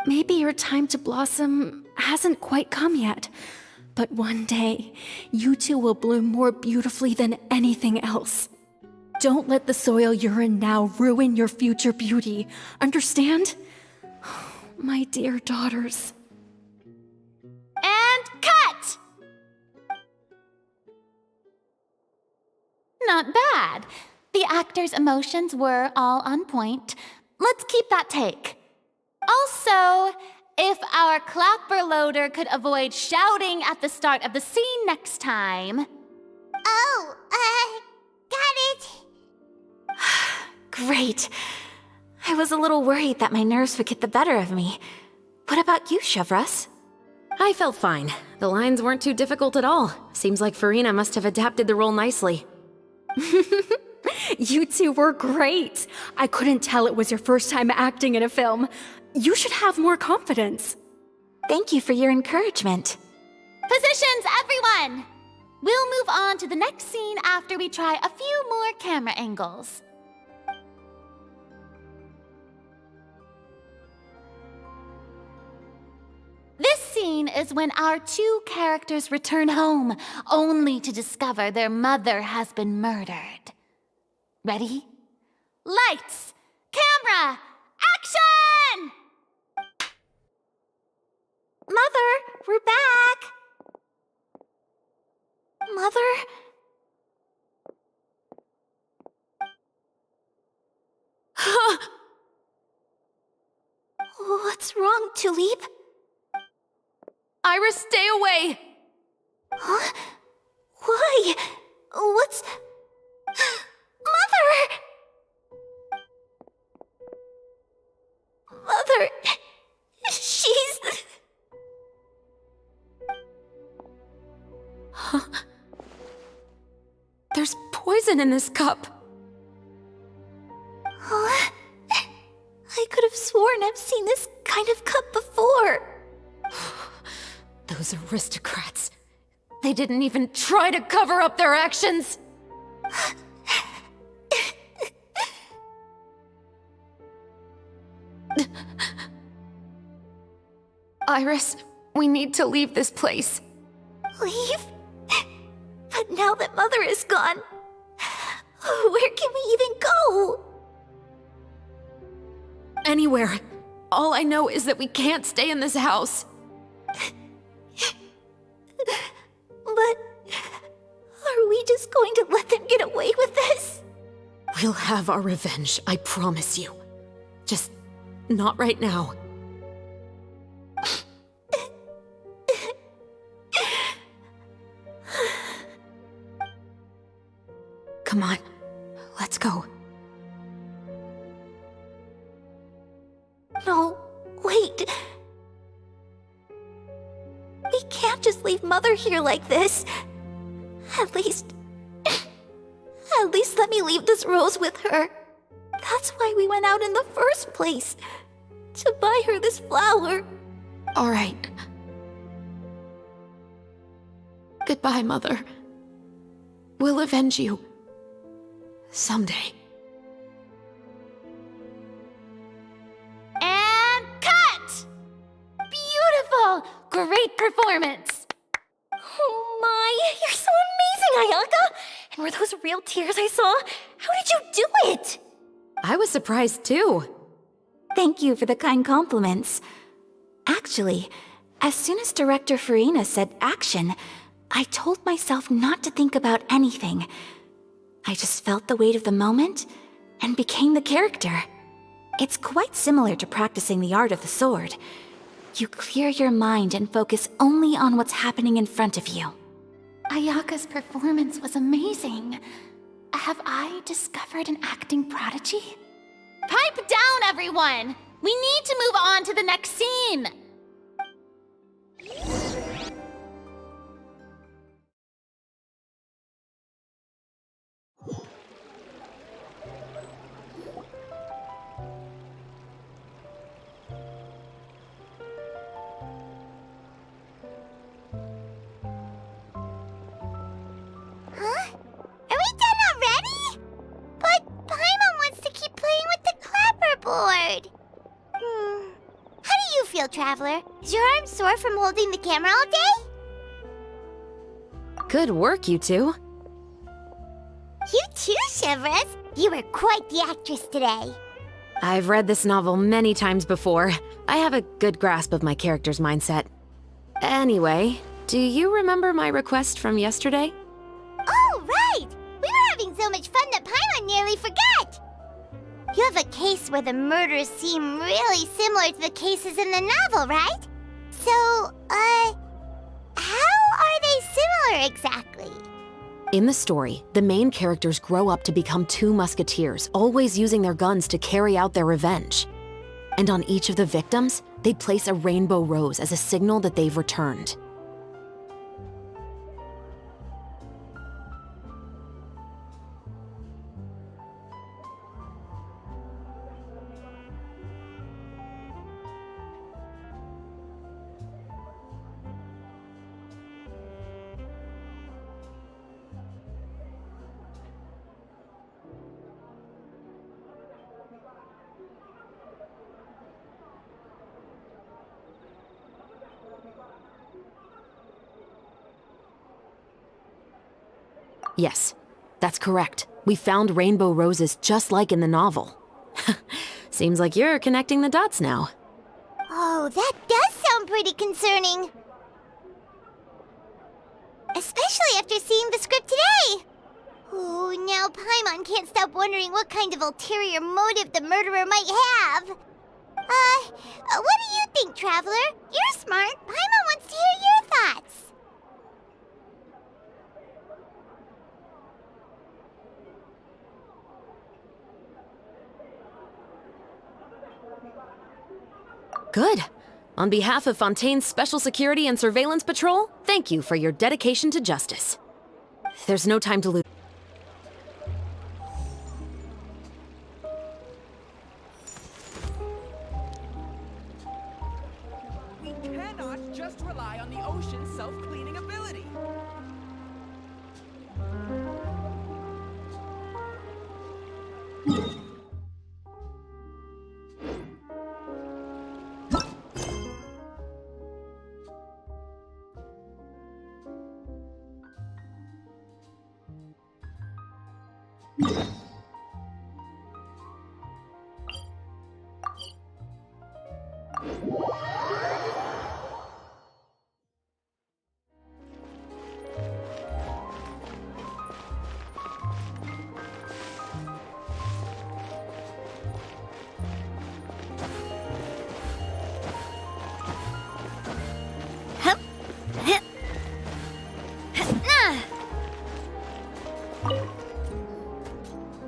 Maybe your time to blossom hasn't quite come yet, but one day, you two will bloom more beautifully than anything else. Don't let the soil you're in now ruin your future beauty. Understand? My dear daughters. And cut! Not bad. The actors' emotions were all on point. Let's keep that take. Also, If our clapper loader could avoid shouting at the start of the scene next time. Oh, got it. Great. I was a little worried that my nerves would get the better of me. What about you, Chevros? I felt fine. The lines weren't too difficult at all. Seems like Farina must have adapted the role nicely. You two were great. I couldn't tell it was your first time acting in a film. You should have more confidence. Thank you for your encouragement. Positions, everyone! We'll move on to the next scene after we try a few more camera angles. This scene is when our two characters return home, only to discover their mother has been murdered. Ready? Lights! Camera! Action! Mother, we're back! Mother? What's wrong, Tulip? Iris, stay away! Huh? Why? What's... Mother! Mother... She's... Huh? There's poison in this cup. Huh? I could have sworn I've seen this kind of cup before. Those aristocrats. They didn't even try to cover up their actions. Iris, we need to leave this place. Leave? But now that Mother is gone, where can we even go? Anywhere. All I know is that we can't stay in this house. But are we just going to let them get away with this? We'll have our revenge, I promise you. Just not right now. Come on, let's go. No, wait. We can't just leave Mother here like this. At least let me leave this rose with her. That's why we went out in the first place. To buy her this flower. All right. Goodbye, Mother. We'll avenge you. Someday. And cut! Beautiful! Great performance! Oh my, you're so amazing, Ayaka! And were those real tears I saw? How did you do it? I was surprised too. Thank you for the kind compliments. Actually, as soon as Director Farina said action, I told myself not to think about anything. I just felt the weight of the moment and became the character. It's quite similar to practicing the art of the sword. You clear your mind and focus only on what's happening in front of you. Ayaka's performance was amazing. Have I discovered an acting prodigy? Pipe down, everyone! We need to move on to the next scene! Huh? Are we done already? But Paimon wants to keep playing with the clapperboard. How do you feel, Traveler? Is your arm sore from holding the camera all day? Good work, you two. You too, Shivers. You were quite the actress today. I've read this novel many times before. I have a good grasp of my character's mindset. Anyway, do you remember my request from yesterday? Oh, right! We were having so much fun that Paimon nearly forgot! You have a case where the murders seem really similar to the cases in the novel, right? So, how are they similar exactly? In the story, the main characters grow up to become two musketeers, always using their guns to carry out their revenge. And on each of the victims, they place a rainbow rose as a signal that they've returned. Yes, that's correct. We found rainbow roses just like in the novel. Seems like you're connecting the dots now. Oh, that does sound pretty concerning. Especially after seeing the script today. Oh, now Paimon can't stop wondering what kind of ulterior motive the murderer might have. What do you think, Traveler? You're smart. Paimon wants to hear your thoughts. Good. On behalf of Fontaine's Special Security and Surveillance Patrol, thank you for your dedication to justice. There's no time to lose. We cannot just rely on the ocean's self-cleaning ability.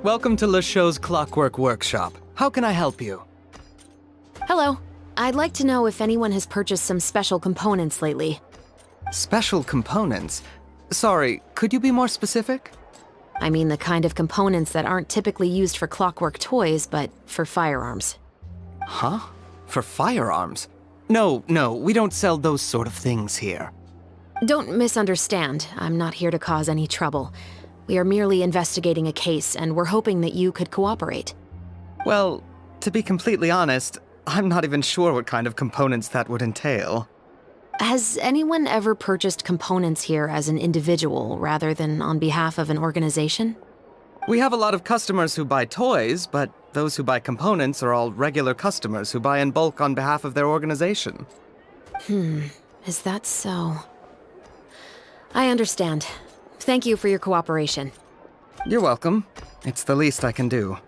Welcome to LeChaux's Clockwork Workshop. How can I help you? Hello. I'd like to know if anyone has purchased some special components lately. Special components? Sorry, could you be more specific? I mean the kind of components that aren't typically used for clockwork toys, but for firearms. Huh? For firearms? No, we don't sell those sort of things here. Don't misunderstand. I'm not here to cause any trouble. We are merely investigating a case, and we're hoping that you could cooperate. Well, to be completely honest, I'm not even sure what kind of components that would entail. Has anyone ever purchased components here as an individual rather than on behalf of an organization? We have a lot of customers who buy toys, but those who buy components are all regular customers who buy in bulk on behalf of their organization. Is that so? I understand. Thank you for your cooperation. You're welcome. It's the least I can do.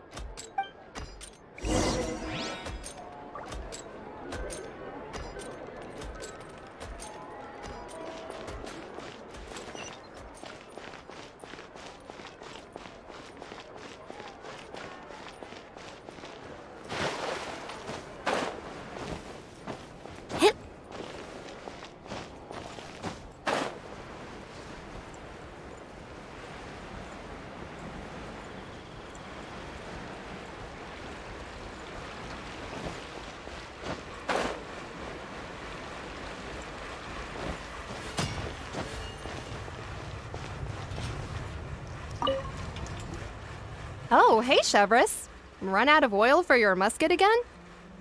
Oh, hey, Chevris. Run out of oil for your musket again?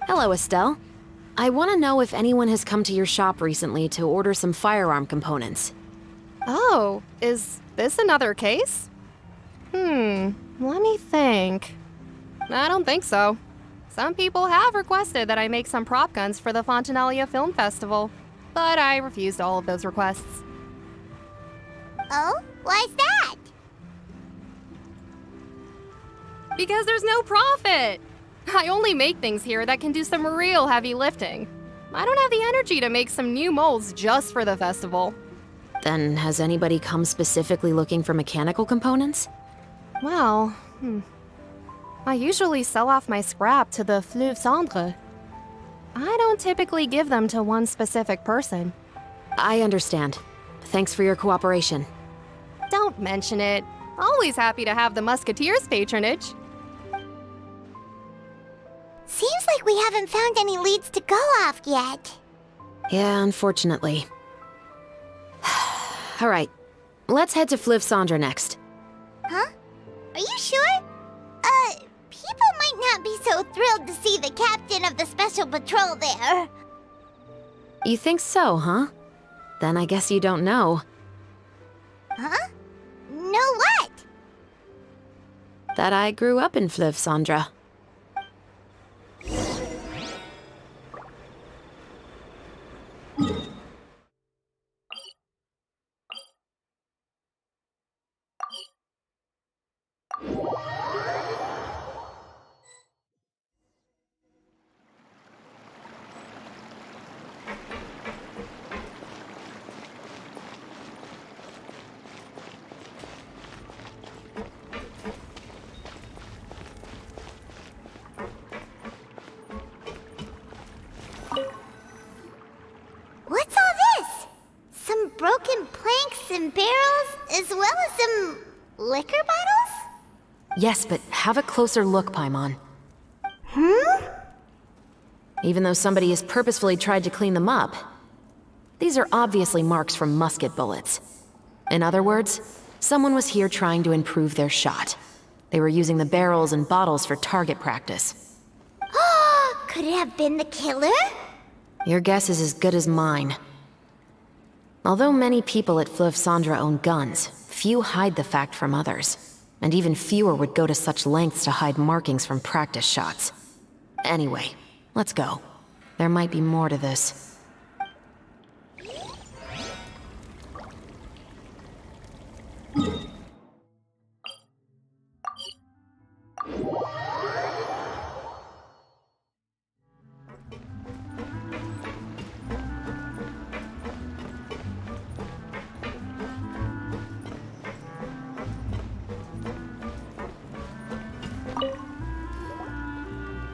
Hello, Estelle. I want to know if anyone has come to your shop recently to order some firearm components. Oh, is this another case? Let me think. I don't think so. Some people have requested that I make some prop guns for the Fontanalia Film Festival, but I refused all of those requests. Oh? Why's that? Because there's no profit! I only make things here that can do some real heavy lifting. I don't have the energy to make some new molds just for the festival. Then has anybody come specifically looking for mechanical components? Well, I usually sell off my scrap to the Fleuve Cendre. I don't typically give them to one specific person. I understand. Thanks for your cooperation. Don't mention it. Always happy to have the Musketeers' patronage. Seems like we haven't found any leads to go off yet. Yeah, unfortunately. All right, let's head to Fleuve Cendre next. Huh? Are you sure? People might not be so thrilled to see the captain of the special patrol there. You think so, huh? Then I guess you don't know. Huh? Know what? That I grew up in Fleuve Cendre. What's all this? Some broken planks and barrels, as well as some liquor bottles? Yes, but have a closer look, Paimon. Even though somebody has purposefully tried to clean them up, these are obviously marks from musket bullets. In other words, someone was here trying to improve their shot. They were using the barrels and bottles for target practice. Could it have been the killer? Your guess is as good as mine. Although many people at Fleuve Cendre own guns, few hide the fact from others. And even fewer would go to such lengths to hide markings from practice shots. Anyway, let's go. There might be more to this.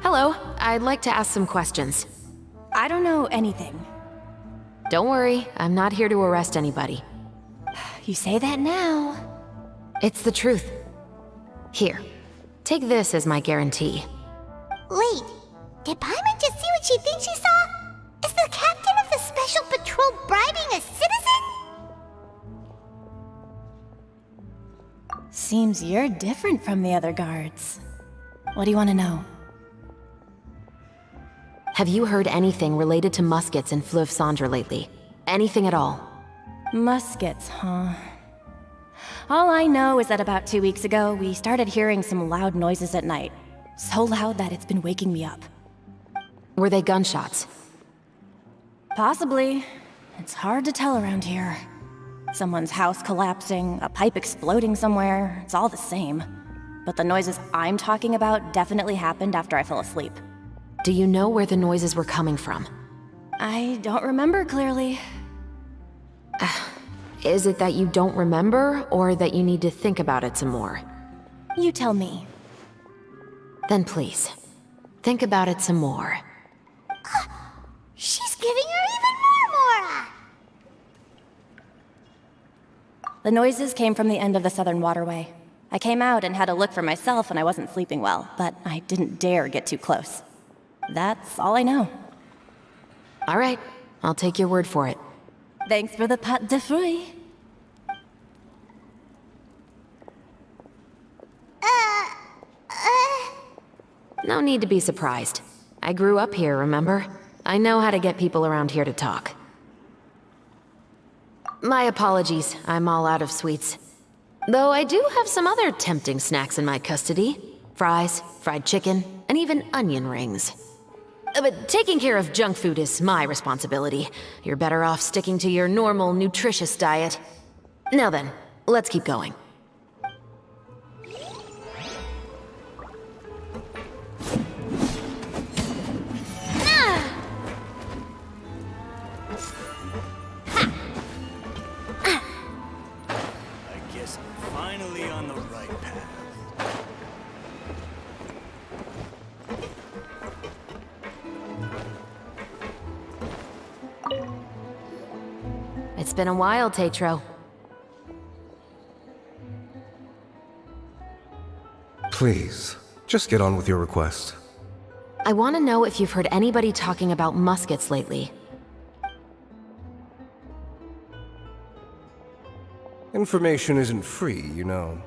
Hello, I'd like to ask some questions. I don't know anything. Don't worry, I'm not here to arrest anybody. You say that now. It's the truth. Here, take this as my guarantee. Wait, did Paimon just see what she thinks she saw? Is the captain of the special patrol bribing a citizen? Seems you're different from the other guards. What do you want to know? Have you heard anything related to muskets in Fleuve Cendre lately? Anything at all? Muskets, huh? All I know is that about 2 weeks ago, we started hearing some loud noises at night. So loud that it's been waking me up. Were they gunshots? Possibly. It's hard to tell around here. Someone's house collapsing, a pipe exploding somewhere, it's all the same. But the noises I'm talking about definitely happened after I fell asleep. Do you know where the noises were coming from? I don't remember clearly. Is it that you don't remember, or that you need to think about it some more? You tell me. Then please, think about it some more. She's giving her even more Mora! The noises came from the end of the Southern Waterway. I came out and had a look for myself when I wasn't sleeping well, but I didn't dare get too close. That's all I know. All right, I'll take your word for it. Thanks for the pâte de fruits. No need to be surprised. I grew up here, remember? I know how to get people around here to talk. My apologies, I'm all out of sweets. Though I do have some other tempting snacks in my custody. Fries, fried chicken, and even onion rings. But taking care of junk food is my responsibility. You're better off sticking to your normal, nutritious diet. Now then, let's keep going. guess I'm finally on the right path. It's been a while, Tetro. Please, just get on with your request. I want to know if you've heard anybody talking about muskets lately. Information isn't free, you know.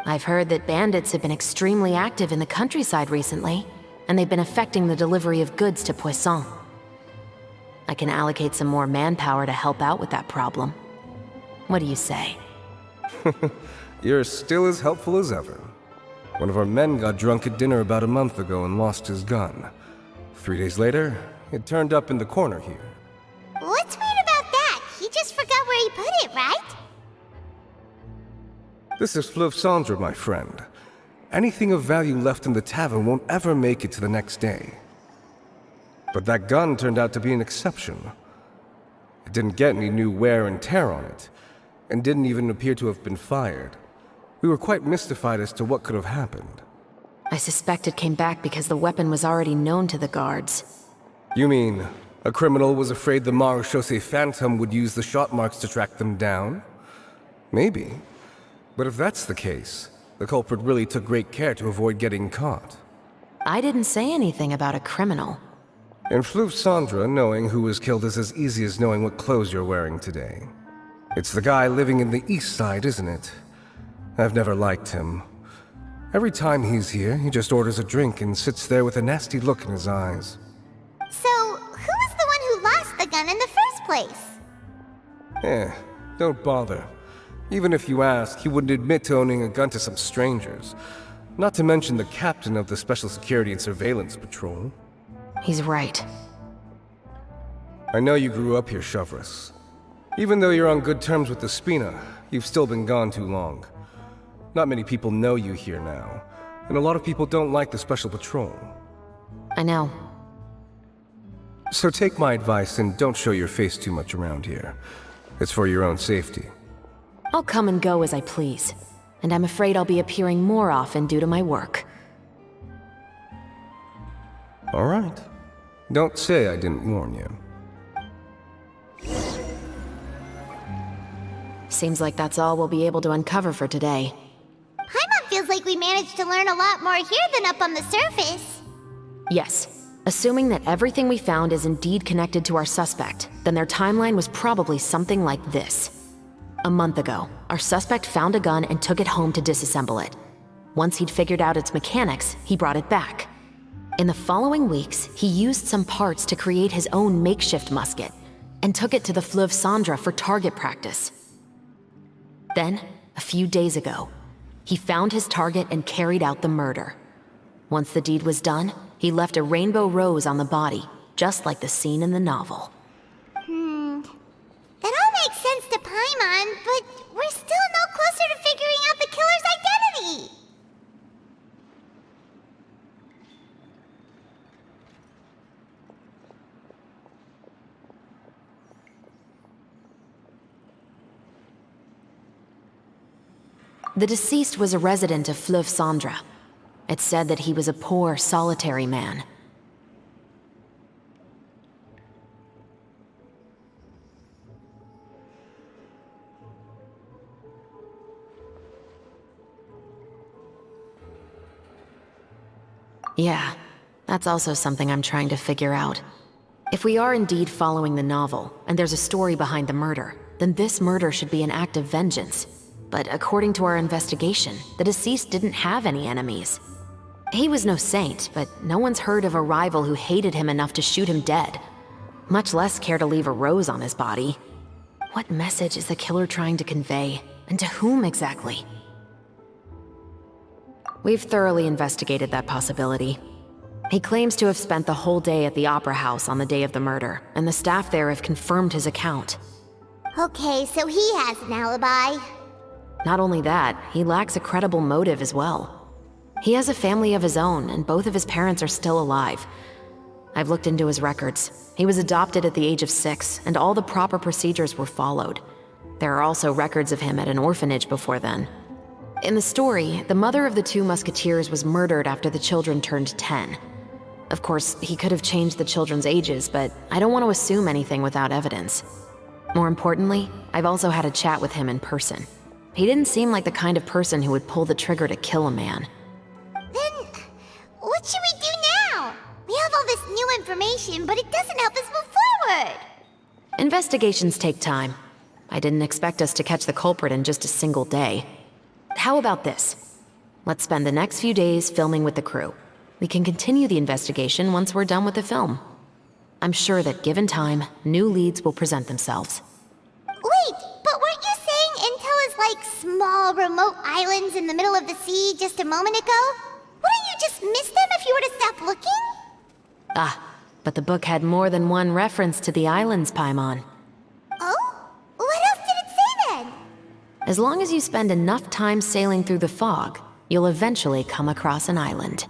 I've heard that bandits have been extremely active in the countryside recently, and they've been affecting the delivery of goods to Poisson. I can allocate some more manpower to help out with that problem. What do you say? You're still as helpful as ever. One of our men got drunk at dinner about a month ago and lost his gun. 3 days later, it turned up in the corner here. What's weird about that? He just forgot where he put it, right? This is Fleuve Cendre, my friend. Anything of value left in the tavern won't ever make it to the next day. But that gun turned out to be an exception. It didn't get any new wear and tear on it, and didn't even appear to have been fired. We were quite mystified as to what could have happened. I suspect it came back because the weapon was already known to the guards. You mean, a criminal was afraid the Marechaussee Phantom would use the shot marks to track them down? Maybe. But if that's the case, the culprit really took great care to avoid getting caught. I didn't say anything about a criminal. In Fleuve Cendre, knowing who was killed is as easy as knowing what clothes you're wearing today. It's the guy living in the east side, isn't it? I've never liked him. Every time he's here, he just orders a drink and sits there with a nasty look in his eyes. So, who was the one who lost the gun in the first place? Don't bother. Even if you ask, he wouldn't admit to owning a gun to some strangers. Not to mention the captain of the Special Security and Surveillance Patrol. He's right. I know you grew up here, Chevres. Even though you're on good terms with the Spina, you've still been gone too long. Not many people know you here now, and a lot of people don't like the Special Patrol. I know. So take my advice and don't show your face too much around here. It's for your own safety. I'll come and go as I please, and I'm afraid I'll be appearing more often due to my work. All right. Don't say I didn't warn you. Seems like that's all we'll be able to uncover for today. Paimon feels like we managed to learn a lot more here than up on the surface. Yes. Assuming that everything we found is indeed connected to our suspect, then their timeline was probably something like this. A month ago, our suspect found a gun and took it home to disassemble it. Once he'd figured out its mechanics, he brought it back. In the following weeks, he used some parts to create his own makeshift musket, and took it to the Fleuve Cendre for target practice. Then, a few days ago, he found his target and carried out the murder. Once the deed was done, he left a rainbow rose on the body, just like the scene in the novel. That all makes sense to Paimon, but we're still no closer to figuring out the killer's identity! The deceased was a resident of Fleuve Cendre. It's said that he was a poor, solitary man. Yeah, that's also something I'm trying to figure out. If we are indeed following the novel, and there's a story behind the murder, then this murder should be an act of vengeance. But according to our investigation, the deceased didn't have any enemies. He was no saint, but no one's heard of a rival who hated him enough to shoot him dead, much less care to leave a rose on his body. What message is the killer trying to convey, and to whom exactly? We've thoroughly investigated that possibility. He claims to have spent the whole day at the Opera House on the day of the murder, and the staff there have confirmed his account. Okay, so he has an alibi. Not only that, he lacks a credible motive as well. He has a family of his own, and both of his parents are still alive. I've looked into his records. He was adopted at the age of 6, and all the proper procedures were followed. There are also records of him at an orphanage before then. In the story, the mother of the 2 musketeers was murdered after the children turned 10. Of course, he could have changed the children's ages, but I don't want to assume anything without evidence. More importantly, I've also had a chat with him in person. He didn't seem like the kind of person who would pull the trigger to kill a man. Then, what should we do now? We have all this new information, but it doesn't help us move forward. Investigations take time. I didn't expect us to catch the culprit in just a single day. How about this? Let's spend the next few days filming with the crew. We can continue the investigation once we're done with the film. I'm sure that given time, new leads will present themselves. Wait, but weren't you saying Intel is like small, remote islands in the middle of the sea just a moment ago? Wouldn't you just miss them if you were to stop looking? Ah, but the book had more than one reference to the islands, Paimon. Oh? What else did it say then? As long as you spend enough time sailing through the fog, you'll eventually come across an island.